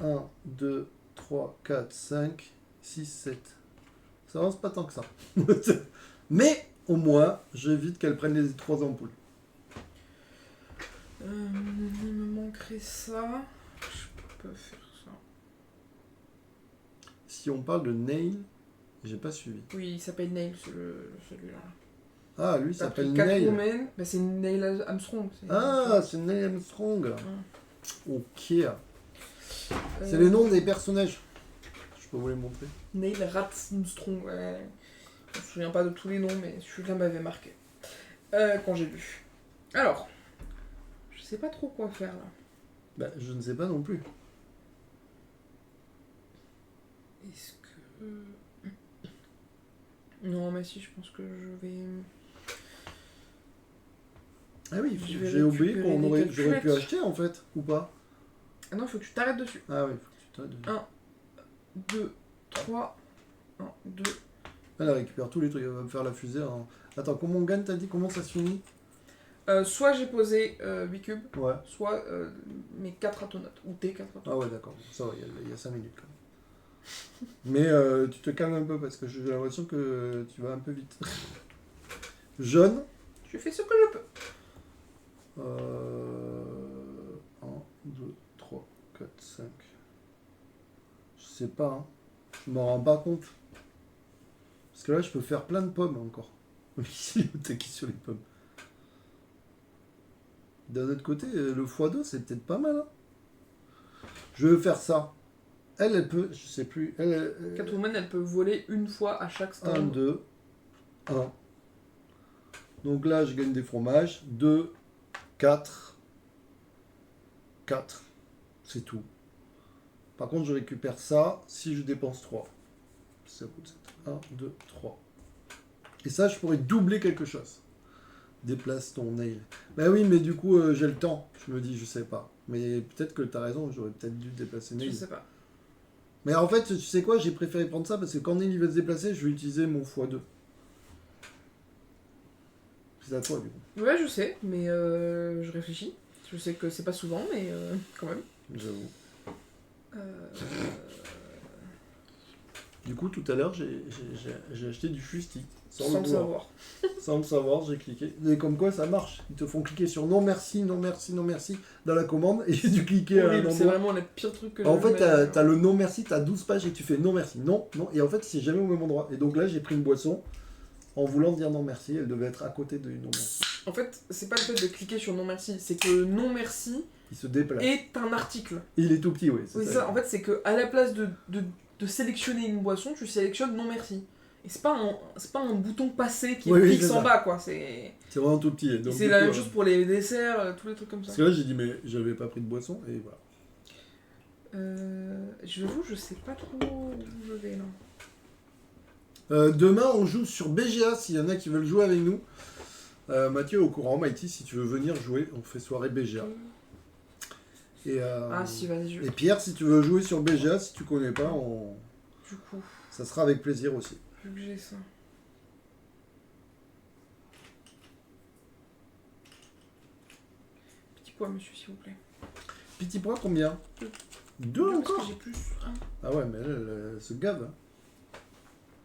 1, 2, 3, 4, 5, 6, 7. Ça avance pas tant que ça. Mais au moins, j'évite qu'elle prenne les 3 ampoules. Il me manquerait ça. Je peux faire ça. Si on parle de Nail, j'ai pas suivi. Oui, il s'appelle Nail, celui-là. Ah, lui, il T'as s'appelle pris Nail. Catwoman. Bah, c'est Neil Armstrong. Ah, c'est Neil Armstrong. Ouais. Ok. C'est les noms des personnages. Je peux vous les montrer. Neil Armstrong, ouais. Je me souviens pas de tous les noms, mais celui-là m'avait marqué. Quand j'ai lu. Alors, je sais pas trop quoi faire là. Bah, je ne sais pas non plus. Est-ce que. Non, mais si, je pense que je vais. Ah oui, Je vais j'ai oublié récupérer les j'aurais pu calculettes. acheter en fait, ou pas. Ah non, il faut que tu t'arrêtes dessus. Ah oui, faut que tu t'aides. 1, 2, 3. 1, 2. Elle récupère tous les trucs, elle va me faire la fusée. Attends, comment on gagne, t'as dit? Comment ça se finit? Soit j'ai posé 8 cubes, Ouais. soit mes 4 atonautes, ou tes 4 atonautes. Ah ouais, d'accord. Ça va, il y a 5 minutes quand même. Mais tu te calmes un peu parce que j'ai l'impression que tu vas un peu vite. Jaune. Je fais ce que je peux. 1, 2, 3, 4, 5. Je sais pas, hein. Je m'en rends pas compte. Parce que là, je peux faire plein de pommes encore. Ici, t'es qui sur les pommes. D'un autre côté, le x2, c'est peut-être pas mal. Hein. Je vais faire ça. Elle peut, je sais plus. Catwoman, elle peut voler une fois à chaque 1, stand. 2, 1. Donc là, je gagne des fromages. 2, 4. 4. C'est tout. Par contre, je récupère ça si je dépense 3. Ça coûte 7. 1, 2, 3. Et ça, je pourrais doubler quelque chose. Déplace ton nail. Bah oui, mais du coup, j'ai le temps. Je me dis, je sais pas. Mais peut-être que t'as raison, j'aurais peut-être dû déplacer Je nail. sais pas. Mais en fait, tu sais quoi, j'ai préféré prendre ça parce que quand Nail va se déplacer, je vais utiliser mon x2. C'est à toi, du coup. Ouais, je sais, mais je réfléchis. Je sais que c'est pas souvent, mais quand même. J'avoue. Euh, Du coup, tout à l'heure, j'ai acheté du fusti. Sans le le vouloir. savoir. Sans le savoir, j'ai cliqué. Et comme quoi, ça marche. Ils te font cliquer sur non merci, non merci, non merci dans la commande et j'ai dû cliquer à un Horrible, c'est endroit. vraiment le pire truc que En j'ai fait, t'as le non merci, t'as 12 pages et tu fais non merci, non, non. Et en fait, c'est jamais au même endroit. Et donc là, j'ai pris une boisson en voulant dire non merci. Elle devait être à côté de non merci. En fait, c'est pas le fait de cliquer sur non merci, c'est que le non merci Il se déplace. est un article. Il est tout petit, oui. Oui, c'est ça. En fait, c'est que à la place de sélectionner une boisson, tu sélectionnes non merci. Et c'est pas un bouton passé qui Oui, oui, fixe c'est en ça. bas, quoi. C'est vraiment tout petit. Donc, c'est la même chose pour les desserts, tous les trucs comme ça. Parce que là, j'ai dit, mais j'avais pas pris de boisson et voilà. Je vous, je sais pas trop où je vais là. Demain, on joue sur BGA s'il y en a qui veulent jouer avec nous. Mathieu est au courant, Mighty, si tu veux venir jouer, on fait soirée BGA. Et, Ah si, vas-y, et Pierre, si tu veux jouer sur BGA, si tu connais pas, Du coup, ça sera avec plaisir aussi. vu que j'ai ça. Petit pois, monsieur, s'il vous plaît. Petit point, combien? Deux Parce encore? que j'ai plus. Hein. Ah ouais, mais elle se gave. Hein.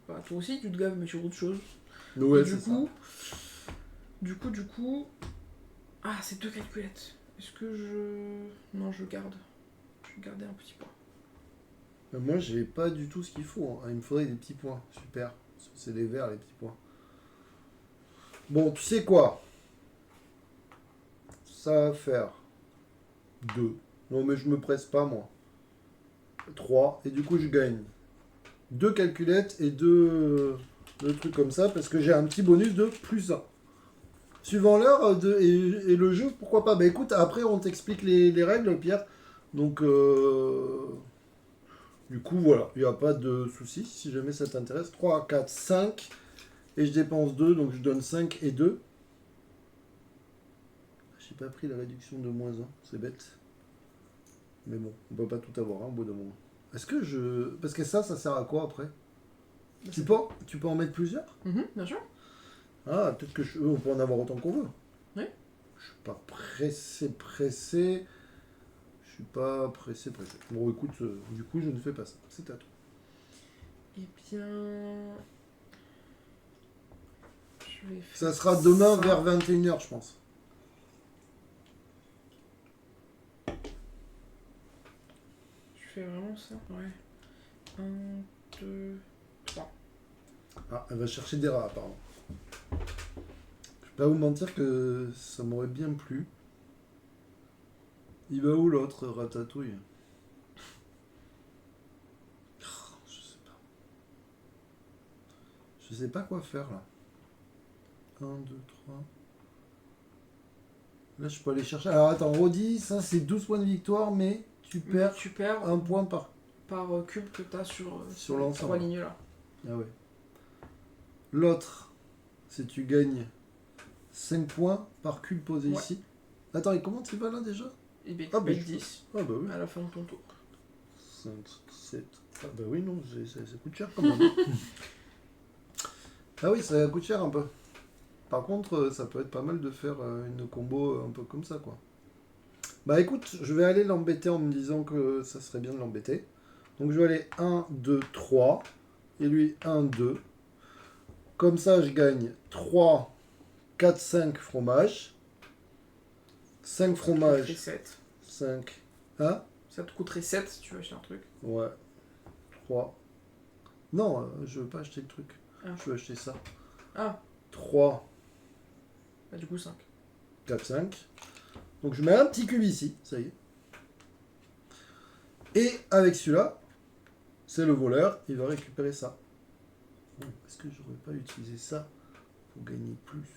Bah, toi aussi, tu te gaves, mais sur autre chose. Mais ouais, Et c'est ça. du coup... Ah, c'est 2 calculettes. Est-ce que je... Non, je garde. Je vais garder un petit pois. Moi, j'ai pas du tout ce qu'il faut. Hein. Il me faudrait des petits points. Super. C'est des verts, les petits points. Bon, tu sais quoi? Ça va faire 2. Non, mais je me presse pas, moi. 3. Et du coup, je gagne 2 calculettes et 2 trucs comme ça, parce que j'ai un petit bonus de plus 1. Suivant l'heure et le jeu, pourquoi pas? Bah écoute, après, on t'explique les règles, Pierre. Donc, du coup, voilà. Il n'y a pas de souci, si jamais ça t'intéresse. 3, 4, 5. Et je dépense 2, donc je donne 5 et 2. J'ai pas pris la réduction de moins 1, c'est bête. Mais bon, on peut pas tout avoir, hein, au bout d'un moment. Est-ce que je... Parce que ça sert à quoi après? Tu peux en mettre plusieurs? Bien sûr. Ah, peut-être que on peut en avoir autant qu'on veut. Oui. Je suis pas pressé. Je suis pas pressé. Bon, écoute, du coup, je ne fais pas ça. C'est à toi. Eh bien... Je vais Ça faire sera demain ça. vers 21h, je pense. Je fais vraiment ça. Ouais. 1, 2, 3. Ah, elle va chercher des rats, apparemment. Je vais pas vous mentir que ça m'aurait bien plu. Il va où l'autre ratatouille? Oh, je sais pas quoi faire là. 1, 2, 3. Là, je peux aller chercher. Alors attends, redis, ça c'est 12 points de victoire, mais tu perds Tu perds un point par. par cube que tu as sur Sur ces l'ensemble. 3 lignes là. Ah ouais. L'autre, c'est tu gagnes 5 points par cube posé Ouais. ici. Attends, et comment tu vas là déjà? Et bien, tu Ah, bah, payes je- 10 Ah bah oui. à la fin de ton tour. 5, 7. Ah bah oui, non, ça coûte cher quand même. Ah oui, ça coûte cher un peu. Par contre, ça peut être pas mal de faire une combo un peu comme ça, quoi. Bah écoute, je vais aller l'embêter en me disant que ça serait bien de l'embêter. Donc je vais aller 1, 2, 3. Et lui 1, 2. Comme ça, je gagne 3, 4, 5 fromages. 5 Ça te coûterait fromages, 7. 5. Hein? Ça te coûterait 7 si tu veux acheter un truc. Ouais. 3. Non, je veux pas acheter le truc. Ah. Je veux acheter ça. Ah, 3, bah du coup 5. 4, 5. Donc je mets un petit cube ici, ça y est. Et avec celui-là, c'est le voleur, il va récupérer ça. Bon, est-ce que j'aurais pas utilisé ça pour gagner plus?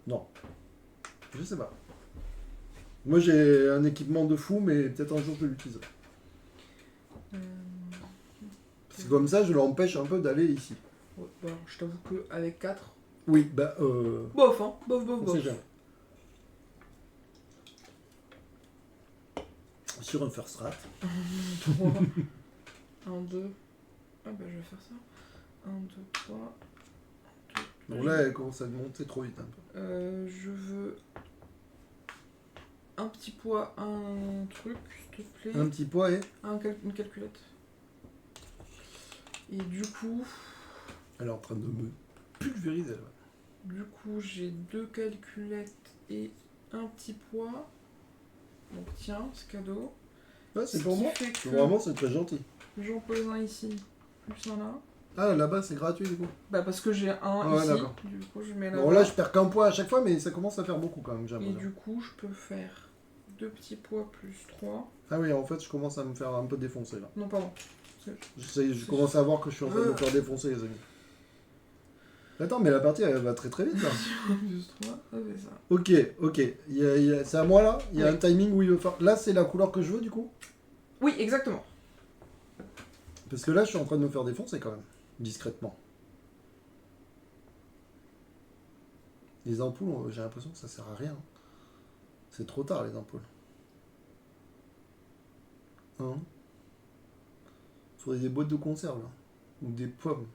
Non. Je sais pas. Moi j'ai un équipement de fou, mais peut-être un jour je l'utiliserai. C'est comme ça, je l'empêche un peu d'aller ici. Ouais, bah, alors, je t'avoue qu'avec 4, Oui, bah bof, hein, bof, on bof. sait jamais. Sur un first rat. 3, 1, 2. Ah bah je vais faire ça. 1, 2, 3. Donc là, elle commence à monter trop vite un peu. Je veux un petit poids, un truc, s'il te plaît. Un petit poids et... Une calculette. Et du coup, Elle est en train de me pulvériser là. j'ai 2 calculettes et un petit poids. Donc tiens, c'est cadeau. Ouais, c'est Ce pour qui moi. fait que Vraiment, c'est très gentil. j'en pose un ici, plus un là. Ah, là-bas, c'est gratuit du coup. Bah parce que j'ai un Ouais, ici, d'accord. du coup je mets là. Bon, là, je perds qu'un point à chaque fois, mais ça commence à faire beaucoup quand même, j'ai Et l'impression. du coup, je peux faire 2 petits poids plus 3. Ah oui, en fait, je commence à me faire un peu défoncer là. Non, pardon. Je commence à voir que je suis en train de me faire défoncer, les amis. Attends, mais la partie, elle va très très vite là. Plus 3, ça fait ça. Ok. C'est à moi là. Il y a Oui. un timing où il veut faire. Là, c'est la couleur que je veux du coup. Oui, exactement. Parce que là, je suis en train de me faire défoncer quand même. Discrètement. Les ampoules, j'ai l'impression que ça sert à rien. C'est trop tard, les ampoules. Hein? Faudrait des boîtes de conserve, là. Ou des pommes.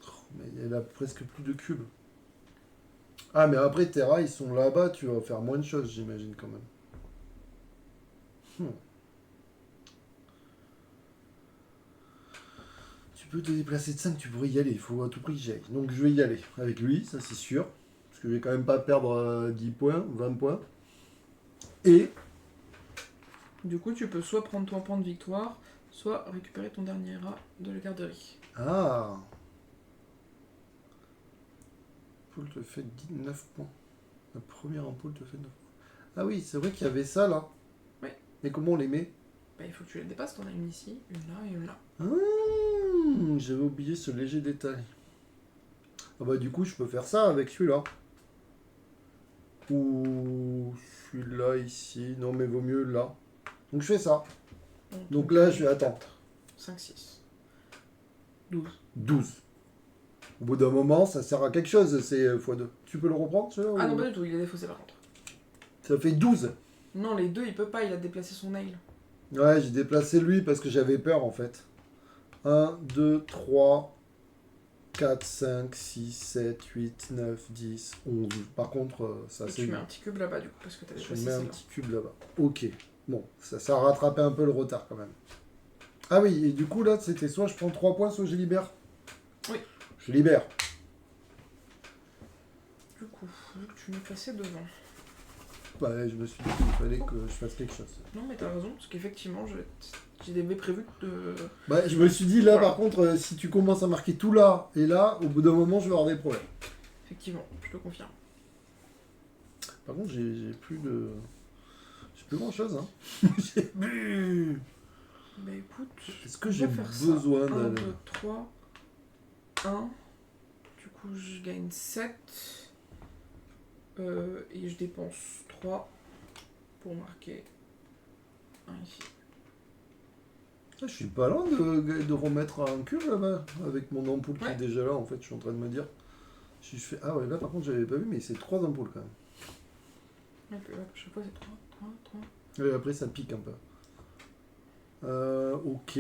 Oh, mais il y a presque plus de cubes. Ah, mais après, tes rats, ils sont là-bas, tu vas faire moins de choses, j'imagine, quand même. Tu peux te déplacer de 5, tu pourrais y aller. Il faut à tout prix que j'y aille. Donc, je vais y aller. Avec lui, ça c'est sûr. Parce que je vais quand même pas perdre 10 points, 20 points. Et Du coup, tu peux soit prendre ton point de victoire, soit récupérer ton dernier rat de la garderie. Ah, ampoule te fait 9 points. La première ampoule te fait 9 points. Ah oui, c'est vrai qu'il y avait ça là. Oui. Mais comment on les met? Bah, il faut que tu les dépasses. T'en as une ici, une là et une là. J'avais oublié ce léger détail. Ah bah du coup, je peux faire ça avec celui-là. Ou celui-là ici. Non, mais vaut mieux là. Donc je fais ça. Donc là, je vais attendre. 5, 6. 12. 12. Au bout d'un moment, ça sert à quelque chose, c'est x2. Tu peux le reprendre, celui-là Ah ou- non, pas du tout, il est défaussé par contre. Ça fait 12. Non, les deux, il peut pas, il a déplacé son nail. Ouais, j'ai déplacé lui parce que j'avais peur en fait. 1, 2, 3, 4, 5, 6, 7, 8, 9, 10, 11. Par contre, ça Et c'est... tu mets un petit cube là-bas du coup, parce que t'as Je déplacé mets un celle-là. petit cube là-bas. Ok. Bon, ça a rattrapé un peu le retard quand même. Ah oui, et du coup là, c'était soit je prends 3 points, soit je libère. Je libère. Du coup, vu que tu m'es passé devant. Bah, je me suis dit qu'il fallait que je fasse quelque chose. Non, mais t'as raison, parce qu'effectivement, j'avais prévu de. Bah, je me suis dit là, Voilà. par contre, si tu commences à marquer tout là et là, au bout d'un moment, je vais avoir des problèmes. Effectivement, je te confirme. Par contre, j'ai plus de. J'ai plus grand chose, hein. J'ai plus. Bah écoute, Est-ce que on j'ai va faire ça. besoin 1, d'aller. 2, 3, 1. Du coup, je gagne 7. Et je dépense 3 pour marquer 1 ici. Ah, je suis pas loin de remettre un cube là-bas, avec mon ampoule qui est Ouais. déjà là, en fait, je suis en train de me dire. Si je fais. Ah ouais, là par contre, j'avais pas vu, mais c'est 3 ampoules quand même. Donc là, chaque fois, c'est 3, 3, 3. Et après, ça pique un peu. Ok.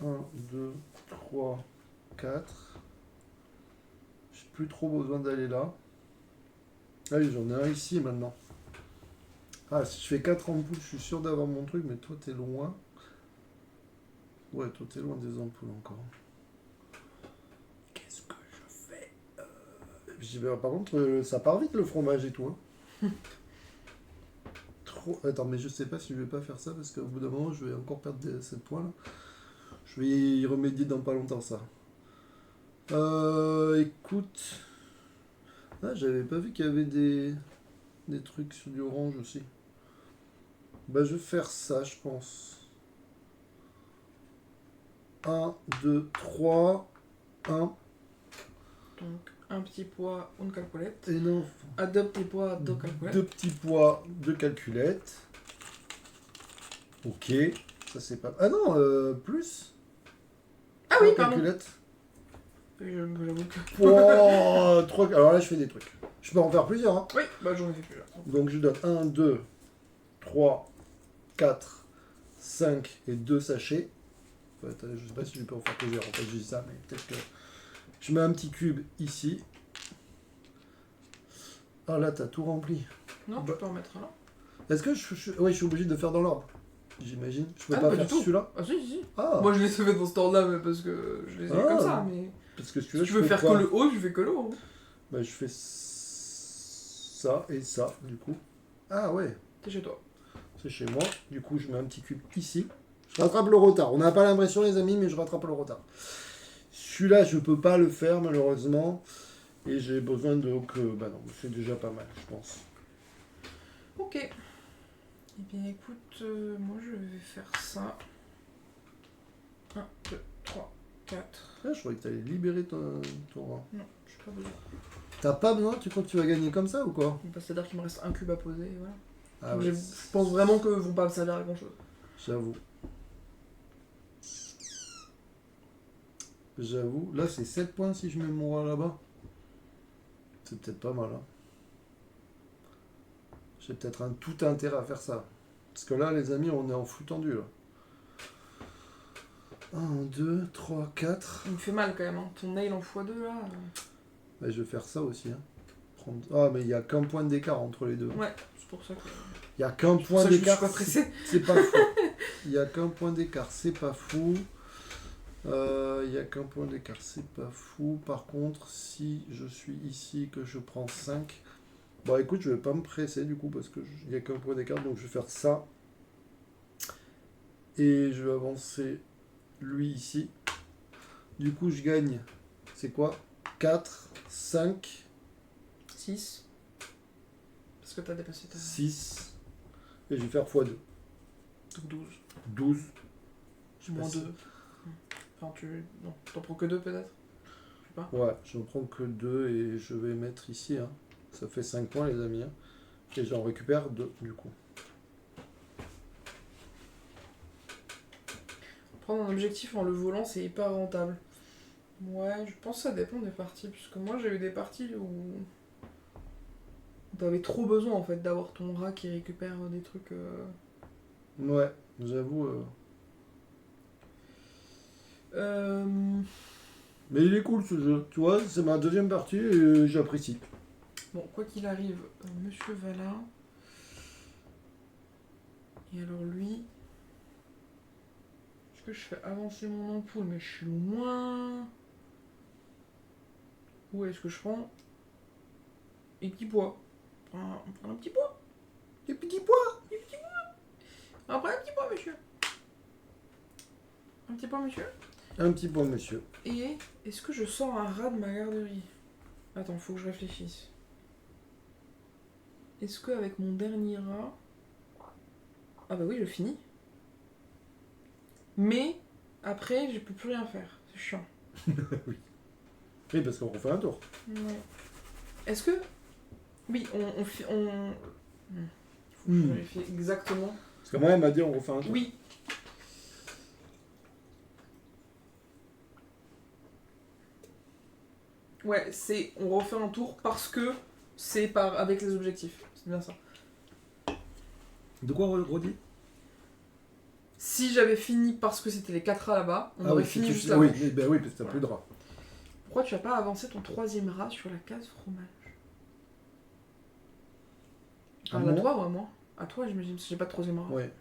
1, 2, 3, 4. J'ai plus trop besoin d'aller là. Allez, j'en ai un ici maintenant. Ah, si je fais 4 ampoules, je suis sûr d'avoir mon truc, mais toi t'es loin. Ouais, toi t'es loin des ampoules encore. Qu'est-ce que je fais par contre, ça part vite le fromage et tout. Hein. Trop... Attends, mais je sais pas si je vais pas faire ça parce qu'au bout d'un moment, je vais encore perdre 7 points là. Je vais y remédier dans pas longtemps ça. Écoute. Ah, j'avais pas vu qu'il y avait des trucs sur du orange aussi. Bah, je vais faire ça, je pense. 1, 2, 3, 1. Donc, un petit poids, une calculette. Et non. À 2 petits poids, 2 calculettes. 2 petits pois, 2 calculettes. Ok. Ça, c'est pas. Ah non, plus. Ah oui, 3 pardon. calculettes. J'avoue que. Oh, 3... Alors là, je fais des trucs. Je peux en faire plusieurs. Hein. Oui, bah j'en ai fait plusieurs. Donc, je donne 1, 2, 3, 4, 5 et 2 sachets. Ouais, je sais pas si je peux en faire plusieurs. En fait, je dis ça, mais peut-être que. Je mets un petit cube ici. Ah là, t'as tout rempli. Non, Bah. tu peux en mettre un là. Est-ce que je suis obligé de faire dans l'ordre? J'imagine. Je peux Ah, pas pas faire du tout. celui-là. Ah, si, si. Ah, Moi, je les ai fait dans ce ordre-là, mais parce que je les ai Ah. comme ça. Mais parce que si celui-là, tu je veux fais faire quoi? que le haut, je fais que le haut. Bah, je fais ça et ça, du coup. Ah ouais, T'es chez toi. c'est chez moi. Du coup, je mets un petit cube ici. Je rattrape le retard. On n'a pas l'impression, les amis, mais je rattrape le retard. Celui-là, je peux pas le faire, malheureusement. Et j'ai besoin de... bah non, c'est déjà pas mal, je pense. Ok. Eh bien, écoute, moi, je vais faire ça. 1, 2, 3, 4. Ah, je croyais que t'allais libérer ton rang. Non, je n'ai pas besoin. T'as pas besoin? Tu crois que tu vas gagner comme ça ou quoi? Bah, c'est-à-dire qu'il me reste un cube à poser, et voilà. Ah Donc, ouais, je pense vraiment que vont pas me servir à grand-chose. j'avoue. J'avoue. Là, c'est 7 points si je mets mon roi là-bas. C'est peut-être pas mal, hein. J'ai peut-être un tout intérêt à faire ça. Parce que là, les amis, on est en flux tendu, là. 1, 2, 3, 4. Il me fait mal quand même, hein. Ton nail en x2 là. Bah, je vais faire ça aussi, hein. Ah, mais il n'y a qu'un point d'écart entre les deux. Ouais, c'est pour ça que. Il n'y a qu'un C'est pour point ça que je me suis d'écart. pas pressé. C'est pas fou. Il n'y a qu'un point d'écart, c'est pas fou. Il n'y a qu'un point d'écart, c'est pas fou. Par contre, si je suis ici, que je prends 5, bon écoute, je vais pas me presser du coup, parce qu'il n'y a qu'un point d'écart, donc je vais faire ça. Et je vais avancer lui ici. Du coup, je gagne, c'est quoi? 4, 5, 6. Parce que t'as dépassé ta. 6. Et je vais faire x2. Donc 12. 12. Moins pas si- 2. Enfin, non, t'en prends que 2 peut-être. Je sais pas. Ouais, j'en prends que 2 et je vais mettre ici. Hein. Ça fait 5 points, les amis. Hein. Et j'en récupère 2 du coup. Prendre un objectif en le volant, c'est hyper rentable. Ouais, je pense que ça dépend des parties. Puisque moi, j'ai eu des parties où. T'avais trop besoin en fait d'avoir ton rat qui récupère des trucs. Ouais, j'avoue. Mais il est cool ce jeu. Tu vois, c'est ma deuxième partie et j'apprécie. Bon, quoi qu'il arrive, Monsieur va là. Et alors lui. Est-ce que je fais avancer mon ampoule, mais je suis loin. Ou est-ce que je prends les petits pois? On prend un petit pois. Les petits pois. On prend un petit pois, monsieur. Un petit pois, monsieur. Un petit pois, monsieur. Et est-ce que je sors un rat de ma garderie? Attends, faut que je réfléchisse. Est-ce qu'avec mon dernier rat... Ah bah oui, je finis. Mais après, je peux plus rien faire. C'est chiant. Oui. Oui, parce qu'on refait un tour. Ouais. Est-ce que... Oui, on... Faut que je vérifie exactement. Parce que moi, elle m'a dit on refait un tour. Oui. Ouais, c'est... On refait un tour parce que c'est avec les objectifs. C'est bien ça. De quoi redit? Si j'avais fini parce que c'était les 4 rats là-bas, on aurait fini juste là. Oui, ben oui, parce que t'as plus de rats. Pourquoi tu n'as pas avancé ton 3e rat sur la case fromage? À À moi toi ou à moi? À toi, j'imagine, parce que j'ai pas de 3e rat. Ouais.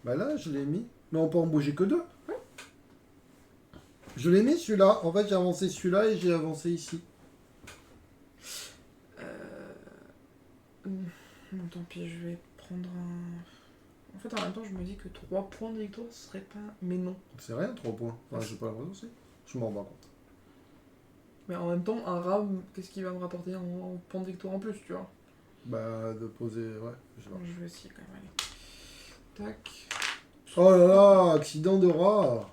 Bah là, je l'ai mis. Mais on peut en bouger que 2. Ouais. Je l'ai mis celui-là. En fait, j'ai avancé celui-là et j'ai avancé ici. Non, tant pis, je vais prendre un... En fait, en même temps, je me dis que 3 points de victoire, ce serait pas... Mais non. C'est rien, 3 points. Enfin, j'ai pas l'impression aussi. Je m'en rends compte. Mais en même temps, un rat, qu'est-ce qu'il va me rapporter en points de victoire en plus, tu vois? Bah, de poser... Ouais, je sais pas. Je vais essayer quand même, allez. Tac. Oh là là, accident de rat.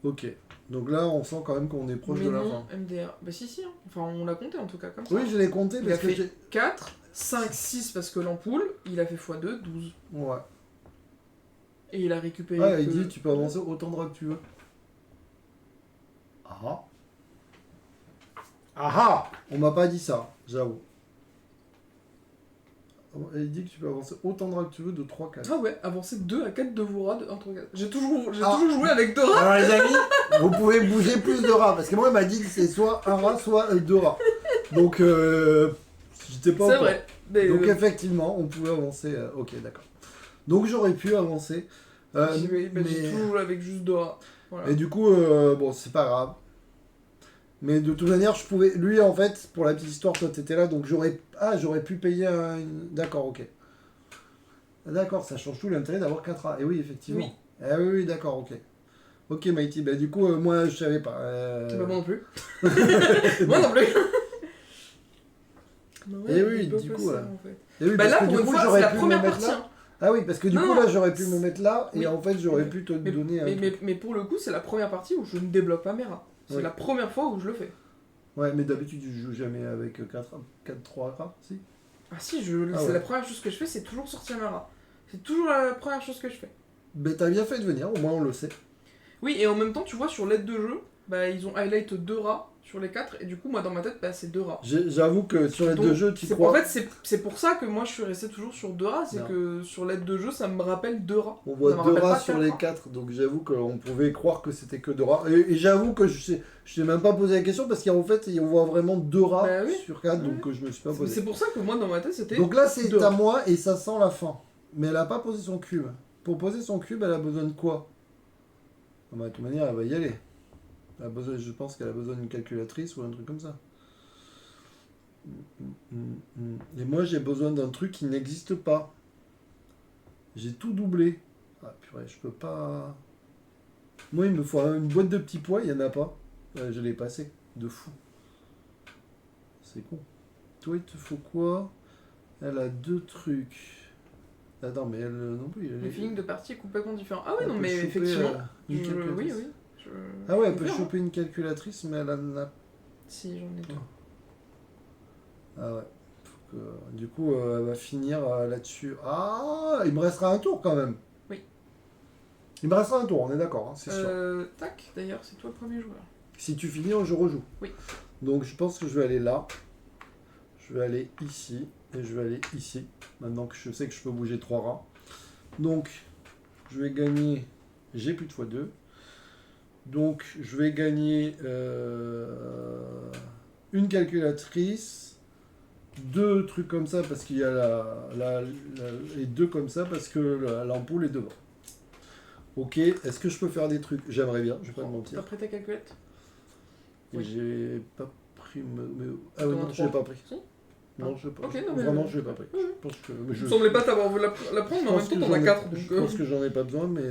Ok. Donc là, on sent quand même qu'on est proche Mais de la non, fin. MDR. Bah si, hein. Enfin, on l'a compté en tout cas, comme ça. Oui, je l'ai compté Il a parce que fait j'ai... 4, 5, 6 parce que l'ampoule, il a fait x2, 12. Ouais. Et il a récupéré. Ah, il que- dit tu peux avancer autant de rats que tu veux. Ah. Ah ah. On m'a pas dit ça, j'avoue. Il dit que tu peux avancer autant de rats que tu veux de 3 4. Ah ouais, avancer 2 à 4 de vos rats entre 4. J'ai toujours Ah. joué avec 2 rats. Alors les amis, vous pouvez bouger plus de rats parce que moi il m'a dit que c'est soit un rat soit 2 rats. Donc j'étais pas au C'est courant. vrai. Mais, Donc effectivement, on pouvait avancer. Ok, d'accord. Donc j'aurais pu avancer. j'ai mais... toujours joué avec juste 2 rats. Voilà. Et du coup, bon, c'est pas grave. Mais de toute manière, je pouvais. Lui, en fait, pour la petite histoire, toi, t'étais là, donc j'aurais. Ah, j'aurais pu payer un. D'accord, ok. D'accord, ça change tout l'intérêt d'avoir 4 A. Et oui, effectivement. Oui. Ah oui, oui, d'accord, ok. Ok, Mighty. Bah, du coup, moi, je savais pas. Bah, moi non plus. Moi non plus. Eh oui, il peut du pas coup, ça, en fait. Et oui, Bah parce là, que pour du une coup, fois, c'est j'aurais la pu me première mettre partie. là. Hein. Ah oui, parce que du Non, coup, non, là, j'aurais pu me mettre là, Oui. et en fait, j'aurais pu te donner un. Mais pour le coup, c'est la première partie où je ne débloque pas mes rats. C'est Oui. la première fois où je le fais. Ouais, mais d'habitude, tu joues jamais avec 4-3 rats, si. Ah si, Ah c'est ouais. la première chose que je fais, c'est toujours sortir mes rats. C'est toujours la première chose que je fais. Mais t'as bien fait de venir, au moins on le sait. Oui, et en même temps, tu vois, sur l'aide de jeu, bah, ils ont highlight 2 rats sur les 4, et du coup, moi, dans ma tête, bah, c'est 2 rats. J'avoue que sur les Donc, deux jeux, tu c'est- crois. En fait, c'est pour ça que moi, je suis resté toujours sur 2 rats, c'est Non. que sur l'aide de jeu, ça me rappelle 2 rats. On Ça voit me 2 rappelle rats pas sur 4 les rats. 4, donc j'avoue qu'on pouvait croire que c'était que 2 rats. Et j'avoue que je t'ai même pas posé la question parce qu'en fait, on voit vraiment 2 rats Bah oui. sur 4, Ouais. donc je me suis pas C'est posé. pour ça que moi, dans ma tête, c'était... Donc là, c'est 2 à rats. moi et ça sent la fin. Mais elle a pas posé son cube. Pour poser son cube, elle a besoin de quoi? Ah bah, de toute manière, elle va y aller. Elle a besoin, je pense qu'elle a besoin d'une calculatrice ou un truc comme ça. Et moi, j'ai besoin d'un truc qui n'existe pas. J'ai tout doublé. Ah purée, je peux pas... Moi, il me faut une boîte de petits pois, il n'y en a pas. Ouais, je l'ai passé. De fou. C'est con. Toi, il te faut quoi? Elle a 2 trucs. Attends, mais elle non plus. Le feeling de partie est complètement différent. Ah oui, elle non, peut mais choper, effectivement... une Oui, calculatrice. oui. Ah ouais, elle je peut peux faire, choper une calculatrice, mais elle en a... hein. Si, j'en ai 2. Ah ouais. Faut que... Du coup, elle va finir là-dessus. Ah, il me restera un tour quand même. Oui. Il me restera un tour, on est d'accord, hein, c'est sûr. Tac, d'ailleurs, c'est toi le premier joueur. Si tu finis, je rejoue. Oui. Donc je pense que je vais aller là. Je vais aller ici. Et je vais aller ici. Maintenant que je sais que je peux bouger 3 rats. Donc, je vais gagner... J'ai plus de x2. Donc, je vais gagner une calculatrice, 2 trucs comme ça parce qu'il y a et 2 comme ça parce que l'ampoule est devant. Ok, est-ce que je peux faire des trucs? J'aimerais bien, je vais pas te T'as mentir. pris ta calculette? Et Oui. j'ai pas pris... Ah oui, T'en as non, je l'ai trois. pas pris. Si. Non, je l'ai pas. Ok, non, mais Vraiment, je l'ai pas pris. Oui, oui. Je pense que... Il me semblait pas t'avoir voulu la prendre, mais en même temps, t'en as 4. Donc, Je pense que j'en ai pas besoin, mais...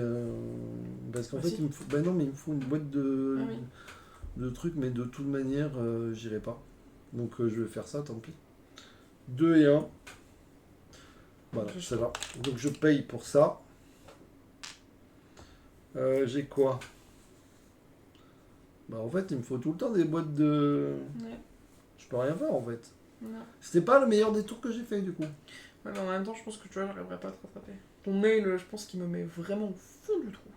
Parce qu'en Ah, fait, si. il me faut... Ben non, mais il me faut une boîte de... Ah oui. de trucs, mais de toute manière, j'irai pas. Donc je vais faire ça, tant pis. 2 et 1. Voilà, Je ça va. Donc je paye pour ça. J'ai quoi? Bah en fait, il me faut tout le temps des boîtes de... Ouais. Je peux rien faire en fait. Non. C'était pas le meilleur des tours que j'ai fait du coup. Ouais, mais en même temps, je pense que tu vois, j'arriverai pas à te rattraper. Ton mail, je pense qu'il me met vraiment au fond du trou.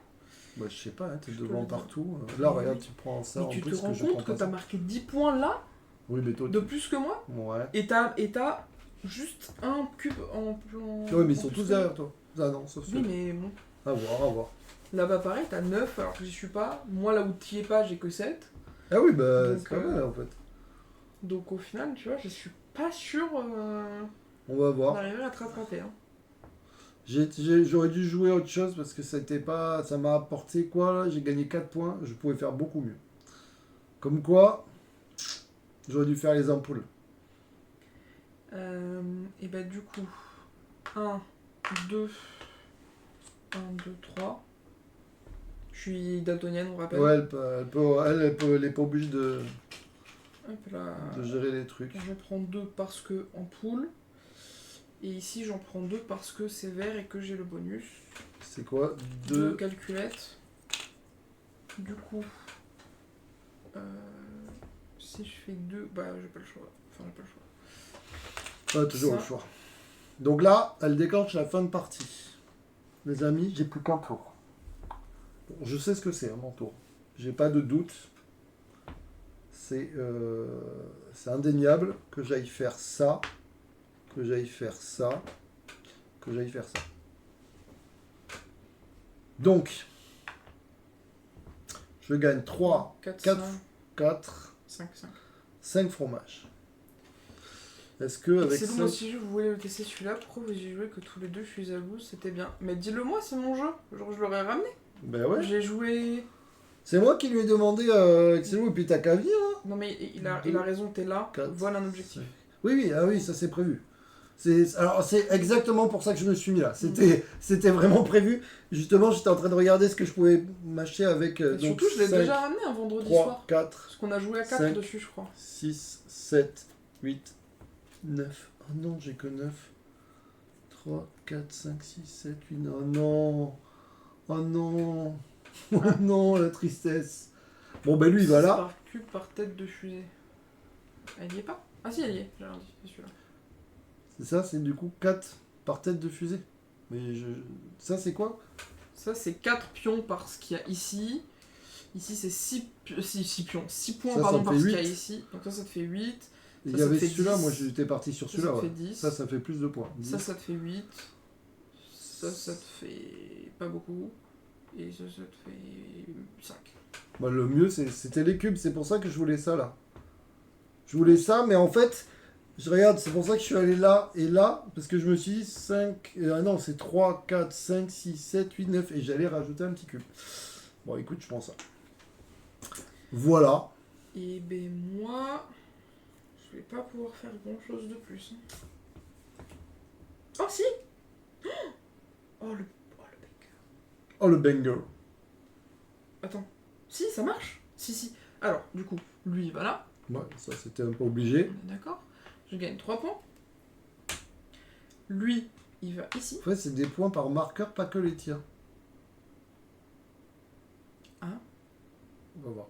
Bah je sais pas, hein, t'es Je te devant le dis. partout. Là, Mais regarde, oui. tu prends ça Mais en tu plus te rends que je prends compte que pas t'as ça. marqué 10 points là, Oui, mais toi... de plus que moi, Ouais. et t'as juste un cube en plan. Oui, mais ils en sont plus tous que derrière toi. Ah non, sauf Oui, celui-là. mais bon. À voir, à voir. Là-bas, pareil, t'as 9 alors que j'y suis pas. Moi, là où t'y es pas, j'ai que 7. Ah oui, bah Donc, c'est pas mal en fait. Donc au final, tu vois, je suis pas sûre On va voir. d'arriver à te rattraper. Hein. J'aurais dû jouer autre chose parce que ça était pas, ça m'a apporté quoi là? J'ai gagné 4 points, je pouvais faire beaucoup mieux. Comme quoi, j'aurais dû faire les ampoules. Et bah du coup, 1, 2, 1, 2, 3. Je suis daltonienne, on rappelle. Ouais, elle est pas obligée Hop là. de gérer les trucs. J'en prends 2 parce que en poule. Et ici, j'en prends 2 parce que c'est vert et que j'ai le bonus. C'est quoi? 2 2. calculettes. Du coup, si je fais 2, bah j'ai pas le choix. Enfin, j'ai pas le choix. Pas toujours Ça. le choix. Donc là, elle déclenche la fin de partie. Les amis, j'ai plus qu'un tour. Bon, je sais ce que c'est, mon tour. J'ai pas de doute. C'est indéniable que j'aille faire ça. Que j'aille faire ça. Que j'aille faire ça. Donc, je gagne 3, 4, 4, 5, 4, 5, 5. 5 fromages. Est-ce que avec C'est ça... bon, moi si je voulais le tester celui-là, pourquoi vous y jouez que tous les deux je suis jaloux, c'était bien. Mais dis-le moi, c'est mon jeu, genre je l'aurais ramené. Ben ouais. J'ai joué... C'est moi qui lui ai demandé, Xeno, et puis t'as qu'à venir. Hein. Non mais il a Deux, raison, t'es là, 4, voilà un objectif. Oui, oui, ah oui, ça c'est prévu. Alors c'est exactement pour ça que je me suis mis là. C'était vraiment prévu. Justement, j'étais en train de regarder ce que je pouvais m'acheter avec... Et donc surtout, je l'ai 5, déjà ramené un vendredi 3, soir. 4, Parce qu'on a joué à 4 5, dessus, je crois. 6, 7, 8, 9. Oh non, j'ai que 9. 3, 4, 5, 6, 7, 8. Oh non. Oh non. Oh non, la tristesse. Bon, ben lui, il va là. Par cube, par tête de fusée. Elle y est pas? Ah si, elle y est, j'ai rien dit, c'est celui-là. C'est ça, c'est du coup 4 par tête de fusée. Mais ça, c'est quoi? Ça, c'est 4 pions par ce qu'il y a ici. Ici, c'est 6 pions. 6 points, Ça, pardon, ça par fait ce qu'il y a 8. ici. Donc ça te fait 8. Il Ça, y ça avait te fait celui-là, 10. moi j'étais parti sur Ça, celui-là. ça te Ouais. fait 10. Ça fait plus de points. 10. Ça te fait 8. Ça te fait pas beaucoup. Et ça te fait 5. Bah, le mieux, c'était les cubes. C'est pour ça que je voulais ça là. Je voulais ça, mais en fait, je regarde, c'est pour ça que je suis allé là et là. Parce que je me suis dit 5. Ah non, c'est 3, 4, 5, 6, 7, 8, 9. Et j'allais rajouter un petit cube. Bon, écoute, je prends ça. Voilà. Et ben moi, je vais pas pouvoir faire grand chose de plus. Oh si. Oh le banger. Oh, le banger. Attends. Si, ça marche. Si. Alors, du coup, lui il va là. Ouais, ça c'était un peu obligé. On est d'accord. Je gagne 3 points. Lui, il va ici. En fait, c'est des points par marqueur, pas que les tirs. Ah. On va voir.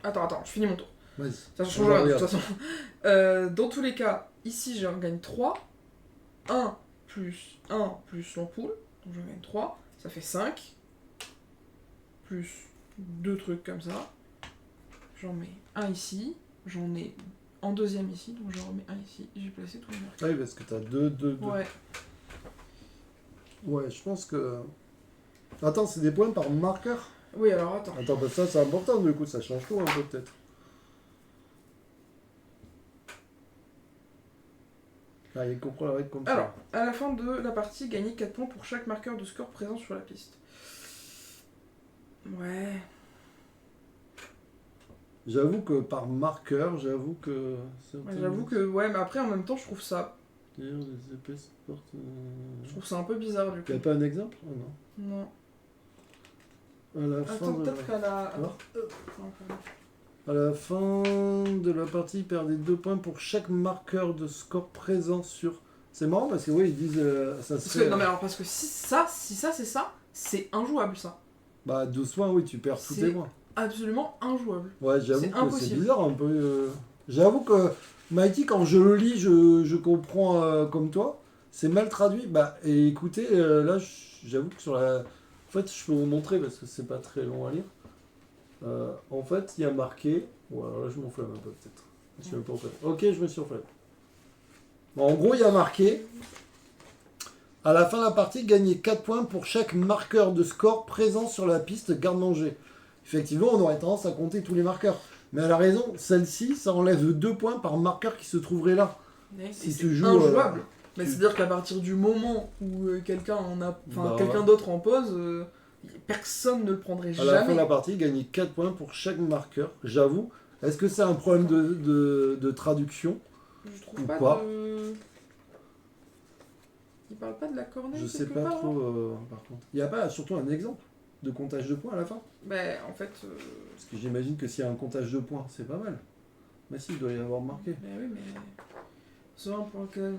Attends, je finis mon tour. Vas-y. Ça change rien de toute façon. Dans tous les cas, ici j'en gagne 3. 1 plus l'ampoule. Donc j'en gagne 3. Ça fait 5. Plus 2 trucs comme ça. J'en mets un ici. J'en ai en deuxième ici. Donc j'en remets un ici. J'ai placé tous les marqueurs. Ah oui, parce que t'as 2. Ouais. Ouais, je pense que... Attends, c'est des points par marqueur? Oui, alors attends. Attends, parce que ça c'est important, du coup, ça change tout un peu peut-être. Ah, il comprend la règle comme Alors, à la fin de la partie, gagnez 4 points pour chaque marqueur de score présent sur la piste. Ouais. J'avoue que par marqueur, Ouais, j'avoue que, ouais, mais après, en même temps, je trouve ça Les épaisses portent... Je trouve ça un peu bizarre du coup. Y a pas un exemple? Oh non. Non. À la fin Attends, de peut-être qu'à la. Alors Non, pardon. À la fin de la partie, perdez 2 points pour chaque marqueur de score présent sur... C'est marrant parce que oui, ils disent... ça Parce se que, fait... non, mais alors, parce que si ça, c'est ça, c'est injouable ça. Bah 12 points, oui, tu perds tous tes C'est points. absolument injouable. Ouais, j'avoue c'est que c'est impossible. bizarre un peu. J'avoue que Mighty, quand je le lis, je comprends comme toi. C'est mal traduit. Bah, et écoutez, là, j'avoue que sur la. En fait, je peux vous montrer parce que c'est pas très long à lire. En fait, il y a marqué. Bon, alors là, je m'enflamme un peu peut-être. Je me suis un peu enflammé. Ok, je me suis enflammé. Bon, en gros, il y a marqué. À la fin de la partie, gagnez 4 points pour chaque marqueur de score présent sur la piste garde-manger. Effectivement, on aurait tendance à compter tous les marqueurs. Mais elle a raison, celle-ci, ça enlève 2 points par marqueur qui se trouverait là. Mais Si c'est tu joues, injouable. Mais tu- c'est-à-dire qu'à partir du moment où quelqu'un en a. Enfin, Bah, quelqu'un ouais. d'autre en pose, personne ne le prendrait À la fin jamais. de la partie, gagnez 4 points pour chaque marqueur. J'avoue, est-ce que c'est un problème de traduction? Je trouve Ou pas pas. de. Il parle pas de la corneille Je sais quelque pas part, trop, hein par contre. Il n'y a pas surtout un exemple de comptage de points à la fin? Ben, en fait. Parce que j'imagine que s'il y a un comptage de points, c'est pas mal. Mais si, il doit y avoir marqué. Mais oui, mais. Soit un point 15,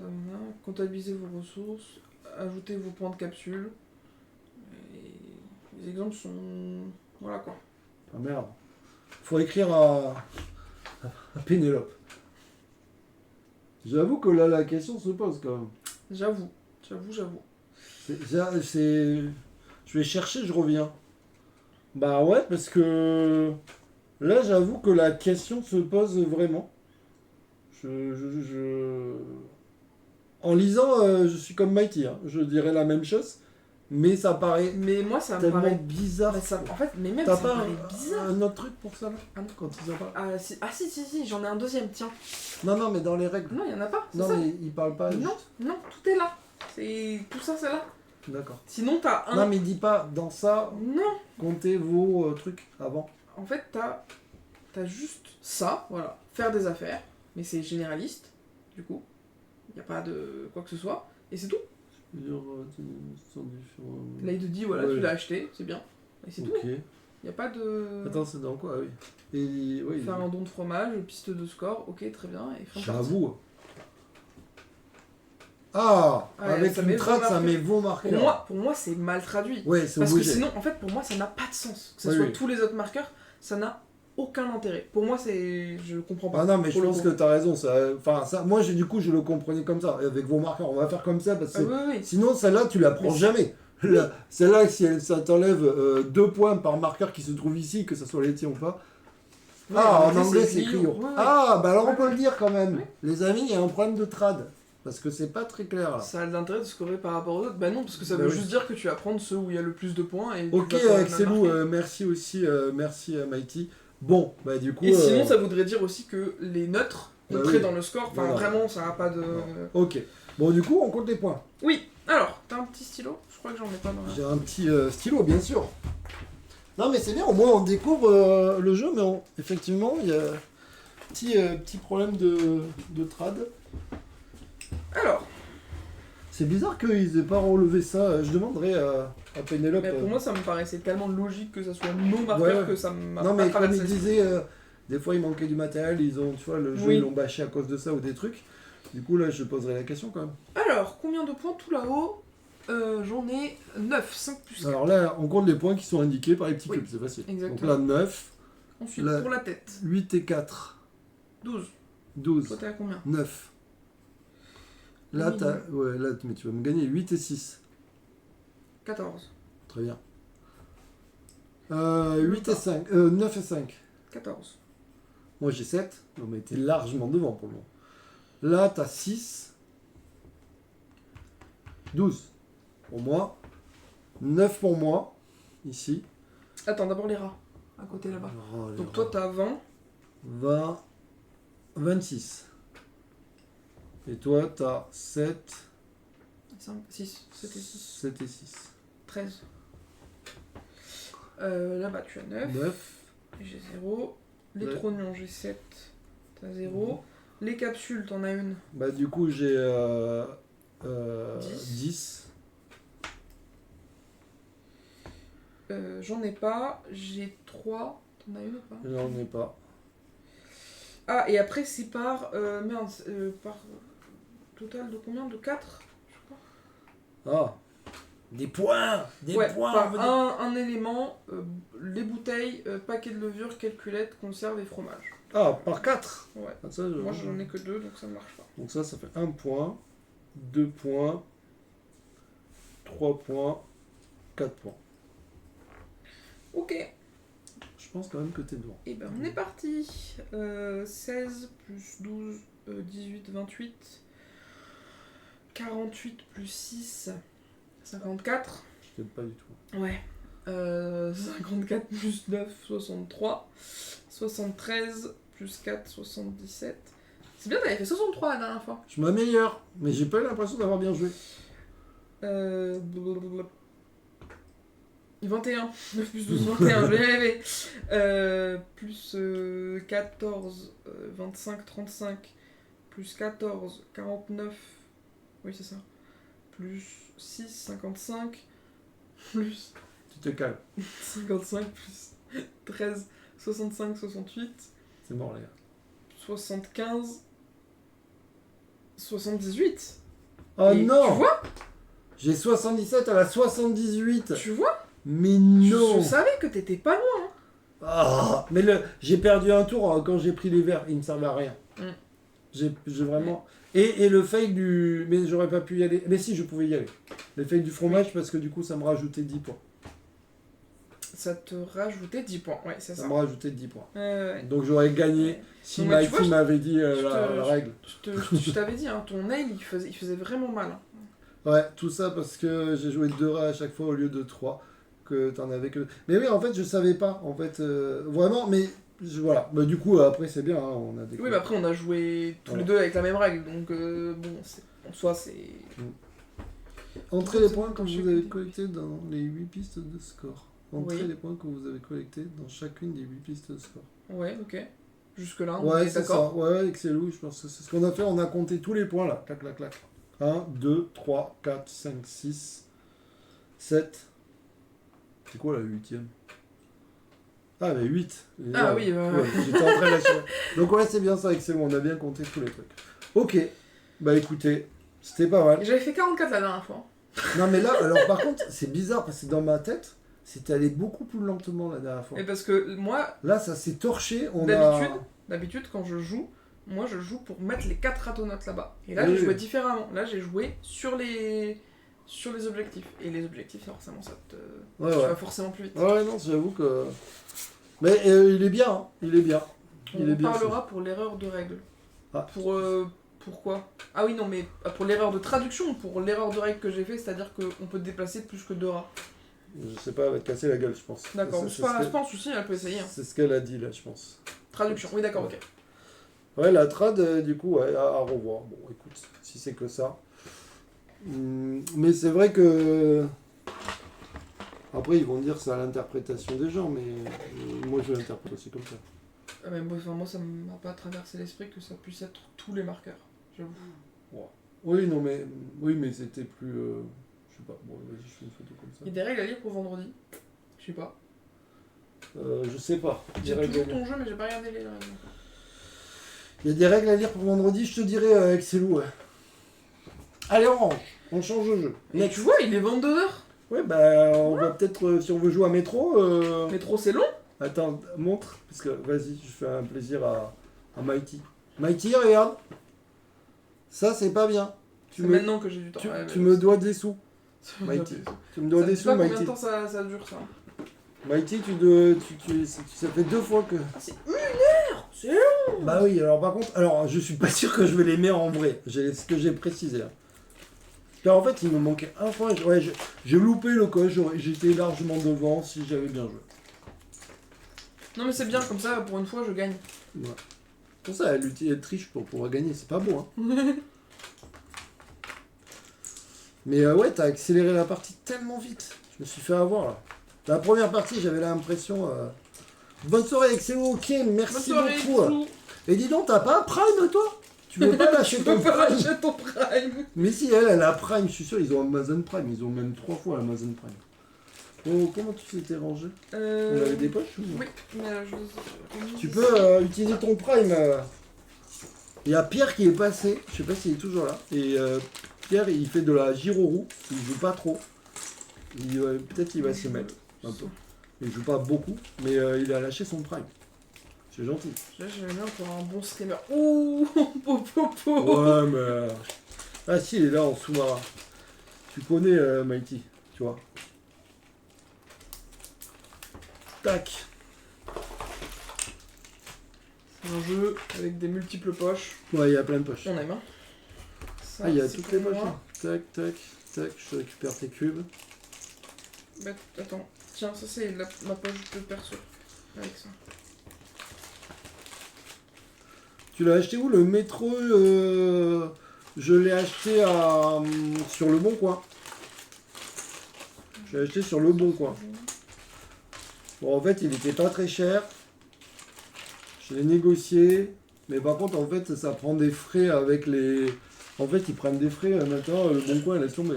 comptabilisez vos ressources, ajoutez vos points de capsule. Et les exemples sont. Voilà quoi. Ah merde. Faut écrire à Pénélope. J'avoue que là, la question se pose quand même. J'avoue. Je vais chercher, je reviens. Bah ouais, parce que là, j'avoue que la question se pose vraiment. En lisant, je suis comme Mighty, hein. Je dirais la même chose, mais ça paraît Mais moi, ça me tellement paraît. bizarre. Mais ça, en fait, mais même T'as ça me pas paraît bizarre. un autre truc pour ça là Ah non. quand ils en parlent? Si, j'en ai un deuxième, tiens. Non, mais dans les règles. Non, il y en a pas, c'est Non, ça. mais ils parlent pas. Non, juste. non, tout est là. Tout ça, c'est là. D'accord. Sinon, t'as un. Non, mais dis pas dans ça, Non. comptez vos trucs avant. En fait, t'as juste ça, voilà. Faire des affaires, mais c'est généraliste, du coup. Il n'y a pas de quoi que ce soit. Et c'est tout. Là, il te dit, voilà, Ouais. tu l'as acheté, c'est bien. Et c'est tout. Ok. Il n'y a pas de. Attends, c'est dans quoi? Ah oui. Et oui. Faire un don de fromage, piste de score, ok, très bien. Et fin de partie. J'avoue. Ah, Ouais, avec ça une met trace, vos ça marqueurs. met vos marqueurs. Pour moi, c'est mal traduit. Ouais, c'est Parce que obligé. sinon, en fait, pour moi, ça n'a pas de sens. Que ce Oui, soit oui. tous les autres marqueurs, ça n'a aucun intérêt. Pour moi, c'est. Je comprends pas. Ah non, mais je Pour le pense coup. que t'as raison. Enfin, ça, moi, du coup, je le comprenais comme ça. Avec vos marqueurs, on va faire comme ça parce que Ah, oui, oui. sinon, celle-là, tu la prends Mais jamais. Celle-là, si ça t'enlève 2 points par marqueur qui se trouve ici, que ce soit les tiens ou pas. Oui, En anglais, anglais, c'est Clio. Clio. Ouais, ouais. Ah, bah alors on Ouais, peut ouais. le dire quand même. Ouais. Les amis, il y a un problème de trad. Parce que c'est pas très clair là. Ça a l'intérêt de scorer par rapport aux autres. Bah non, parce que ça Bah veut oui. juste dire que tu vas prendre ceux où il y a le plus de points. Et Ok, tu vas quand même Axelou, marquer. merci aussi, merci à Mighty. Bon, bah du coup. Et sinon, ça voudrait dire aussi que les neutres, Bah neutrés oui. dans le score, enfin Non, non. vraiment, ça n'a pas de. Non. Ok. Bon, du coup, on compte les points. Oui, alors, t'as un petit stylo? Je crois que j'en ai pas dans la. J'ai un petit stylo, bien sûr. Non, mais c'est bien, au moins on découvre le jeu, mais effectivement, il y a petit problème de trad. Alors, C'est bizarre qu'ils aient pas relevé ça. Je demanderai à Pénélope. mais pour moi, ça me paraissait tellement logique que ça soit non marqueur Ouais, ouais. que ça m'a Non, pas mais comme traversé. ils disaient, des fois il manquait du matériel, ils ont, tu vois, le jeu, Oui. ils l'ont bâché à cause de ça ou des trucs. Du coup, là, je poserai la question quand même. Alors, combien de points tout là-haut? J'en ai 9, 5 plus 4. Alors là, on compte les points qui sont indiqués par les petits Oui, cubes, c'est facile. exactement. Donc là, 9, Ensuite, là- pour la tête, 8 et 4, 12. 12, Toi, t'es à combien? 9. Là, mais tu vas me gagner 8 et 6. 14. Très bien. 8 et 5. 9 et 5. 14. Moi, j'ai 7. Non, mais t'es largement devant pour le moment. Là, t'as 6. 12 pour moi. 9 pour moi. Ici. Attends, d'abord les rats, à côté là-bas. Oh, les Donc toi, rats. t'as 20. 20. 26. Et toi, t'as 7. 5, 6, 7 et 6. 7 et 6. 13. Là-bas, tu as 9. 9. J'ai 0. Les Ouais. trognons, j'ai 7. T'as 0. Les capsules, t'en as une. Bah du coup j'ai 10. 10. J'en ai pas. J'ai 3. T'en as une ou pas? J'en ai pas. Ah, et après, c'est par... merde, par... Total de combien? De 4? Je crois. Ah. Des points. Des Ouais, points. par un élément, les bouteilles, paquet de levure, calculette, conserve et fromage. Ah, par 4. Ouais. Ah, ça, Moi, j'en ai que 2, donc ça ne marche pas. Donc ça fait 1 point, 2 points, 3 points, 4 points. Ok. Je pense quand même que t'es devant. Et ben, on est parti. 16 plus 12, 18, 28. 48 plus 6, 54. Je t'aide pas du tout. Ouais. 54 plus 9, 63. 73 plus 4, 77. C'est bien, t'avais fait 63 la dernière fois. Je m'améliore, mais j'ai pas eu l'impression d'avoir bien joué. Blablabla. 21. 9 plus 12, 21, je vais y arriver. Plus 14, 25, 35. Plus 14, 49. Oui, c'est ça. Plus 6, 55. Plus Tu te calmes. 55, plus 13, 65, 68. C'est mort, les gars. 75. 78. Oh Et non! Tu vois? J'ai 77 à la 78. Tu vois? Mais non! Je savais que t'étais pas loin. Hein. Ah, mais j'ai perdu un tour quand j'ai pris les verres, il ne servait à rien. J'ai vraiment... Et le fail du... Mais j'aurais pas pu y aller. Mais si, je pouvais y aller. Le fail du fromage, parce que du coup, ça me rajoutait 10 points. Ça te rajoutait 10 points, ouais, c'est ça. Ça me rajoutait 10 points. Ouais. Donc j'aurais gagné si Donc, tu vois, Mikey m'avait dit je la règle. Je t'avais dit, hein, ton nail, il faisait vraiment mal. Hein. Ouais, tout ça parce que j'ai joué 2 rats à chaque fois au lieu de 3. Que t'en avais que... Mais oui, en fait, je savais pas. En fait, vraiment, mais... Voilà. Bah, du coup, après, c'est bien. Hein, on a Oui, mais après, on a joué tous les deux avec la même règle. Donc, bon, en soi, c'est... Entrez les points que vous avez collectés dans les 8 pistes de score. Entrez Oui. les points que vous avez collectés dans chacune des 8 pistes de score. Ouais, ok. Jusque-là, on Ouais, est c'est ça. d'accord. Ouais, Excelou, je pense que c'est ce qu'on a fait. On a compté tous les points là. Clac, clac, clac. 1, 2, 3, 4, 5, 6, 7. C'est quoi la 8ème? Ah, mais 8. Ah oui, ouais, j'étais en train de lâcher. Donc, ouais, c'est bien ça, Excelou. On a bien compté tous les trucs. Ok. Bah, écoutez, c'était pas mal. J'avais fait 44 la dernière fois. Non, mais là, alors par contre, c'est bizarre parce que dans ma tête, c'était allé beaucoup plus lentement la dernière fois. Et parce que moi, Là, ça s'est torché. d'habitude, quand je joue, moi je joue pour mettre les 4 ratonautes là-bas. Et là, Oui, j'ai joué oui. différemment. Là, j'ai joué sur les objectifs. Et les objectifs, forcément, ça te. Ouais, Tu ouais. vas forcément plus vite. Ouais, non, j'avoue que. Mais il est bien, hein. Il est bien. On Il est en bien. parlera pour l'erreur de règle. Ah. Pourquoi? Ah oui, non, mais pour l'erreur de traduction ou pour l'erreur de règle que j'ai fait, c'est-à-dire qu'on peut déplacer plus que 2 rats. Je sais pas, elle va te casser la gueule, je pense. D'accord, C'est c'est pas ce un souci, elle peut essayer. Hein. c'est ce qu'elle a dit là, je pense. Traduction, oui, d'accord, Ouais. ok. Ouais, la trad, du coup, ouais, à revoir. Bon, écoute, si c'est que ça. Mais c'est vrai que. Après, ils vont dire que c'est à l'interprétation des gens, mais moi, je l'interprète aussi comme ça. Mais moi, ça m'a pas traversé l'esprit que ça puisse être tous les marqueurs, j'avoue. Oui, non, mais. Oui, mais c'était plus. Je sais pas, bon, vas-y, je fais une photo comme ça. Il y a des règles à lire pour vendredi? Je sais pas. Je sais pas. J'ai Des règles à toujours lire. ton jeu, mais j'ai pas regardé les règles. Il y a des règles à lire pour vendredi, je te dirai avec Célou, ouais. Allez, Orange, on change de jeu. Et tu vois, il est 22h. Ouais, bah, on va peut-être, si on veut jouer à Métro. Mais trop, c'est long. Attends, montre, parce que vas-y, je fais un plaisir à Mighty. Mighty, regarde. Ça, c'est pas bien. C'est maintenant que j'ai du temps. Tu, Ouais, tu mais- me dois des sous, Mighty. Tu me dois Ça des dit sous, pas combien Mighty. de temps ça dure, ça. Mighty, ça fait 2 fois que... Ah, c'est 1 heure. C'est long. Bah oui, alors par contre, alors je suis pas sûr que je vais les mettre en vrai. Ce que j'ai précisé. Hein. Car en fait, il me manquait un point. Ouais, j'ai loupé le coche. J'étais largement devant si j'avais bien joué. Non, mais c'est bien, comme ça, pour une fois, je gagne. Ouais. Pour ça, elle triche pour pouvoir gagner. C'est pas beau, hein. Mais ouais, t'as accéléré la partie tellement vite. Je me suis fait avoir là. La première partie, j'avais l'impression... Bonne soirée, Excello, ok, merci beaucoup. Flou. Et dis donc, t'as pas un Prime, toi? Tu veux pas lâcher Je ton peux pas Prime? lâcher ton Prime. Mais si, elle a Prime, je suis sûr, ils ont Amazon Prime. Ils ont même 3 fois Amazon Prime. Oh, comment tu t'étais rangé? On avait des poches ou... Oui, mais je... Tu peux utiliser ton Prime. Il y a Pierre qui est passé, je sais pas s'il est toujours là. Et Pierre, il fait de la Girorou, il joue pas trop. Peut-être qu'il va s'y mettre un peu. Il joue pas beaucoup, mais il a lâché son Prime. C'est gentil. Là, j'avais bien pour un bon streamer. Ouh, po. Ouais, mais... Ah si, il est là en sous-marin. Tu connais Mighty, tu vois. Tac. C'est un jeu avec des multiples poches. Ouais, il y a plein de poches. On aime, hein. Ça, Ah, il y a c'est toutes pour les poches. moi. Hein. Tac, tac, tac, je récupère tes cubes. Bah, attends. Tiens, ça, c'est ma poche de perso. Avec ça. Tu l'as acheté où le métro Je l'ai acheté sur le Bon Coin. Je l'ai acheté sur le Bon Coin. Bon, en fait, il était pas très cher. Je l'ai négocié. Mais par contre, en fait, ça prend des frais avec les... En fait, ils prennent des frais. Maintenant, le Bon Coin, laisse tomber.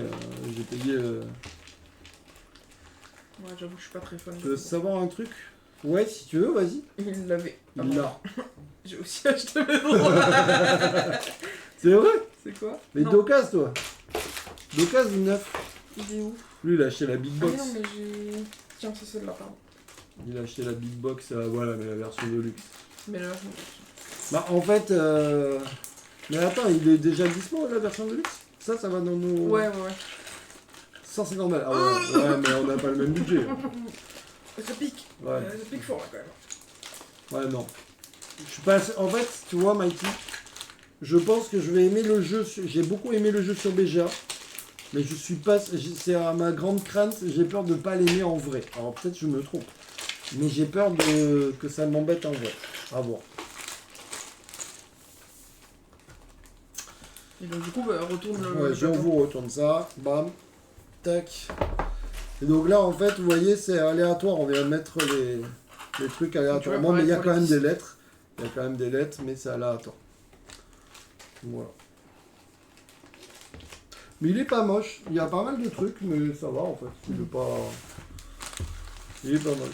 J'ai payé... Ouais, j'avoue que je suis pas très fan. Tu veux savoir un truc? Ouais, si tu veux, vas-y. Il l'avait. Il l'a. J'ai aussi acheté mes droits. C'est vrai? C'est quoi? Mais Non. Docas, toi. Docas du 9. Il est où? Lui, il a acheté la Big Ah Box. mais non, mais j'ai... Tiens, c'est celle-là, pardon. Il a acheté la Big Box, voilà, mais la version de luxe. Mais là, Bah, en fait... Mais attends, il est déjà dispo, la version de luxe? Ça va dans nos... ouais. 150 balles. Ah ouais, mais on n'a pas le même budget. Ça pique. Ouais. Ça pique fort, là, quand même. Ouais, non. Je suis pas... En fait, tu vois, Mikey, je pense que je vais aimer le jeu. J'ai beaucoup aimé le jeu sur BGA. Mais je suis pas... C'est à ma grande crainte, j'ai peur de pas l'aimer en vrai. Alors peut-être je me trompe. Mais j'ai peur que ça m'embête en vrai. À voir. Et donc, du coup, bah, retourne le... Ouais, je vous retourne ça. Bam. Tac. Et donc là, en fait, vous voyez, c'est aléatoire. On vient de mettre les trucs aléatoirement. Mais il y a quand même des lettres. Il y a quand même des lettres, mais c'est aléatoire. Voilà. Mais il est pas moche. Il y a pas mal de trucs, mais ça va en fait. Il est pas mal.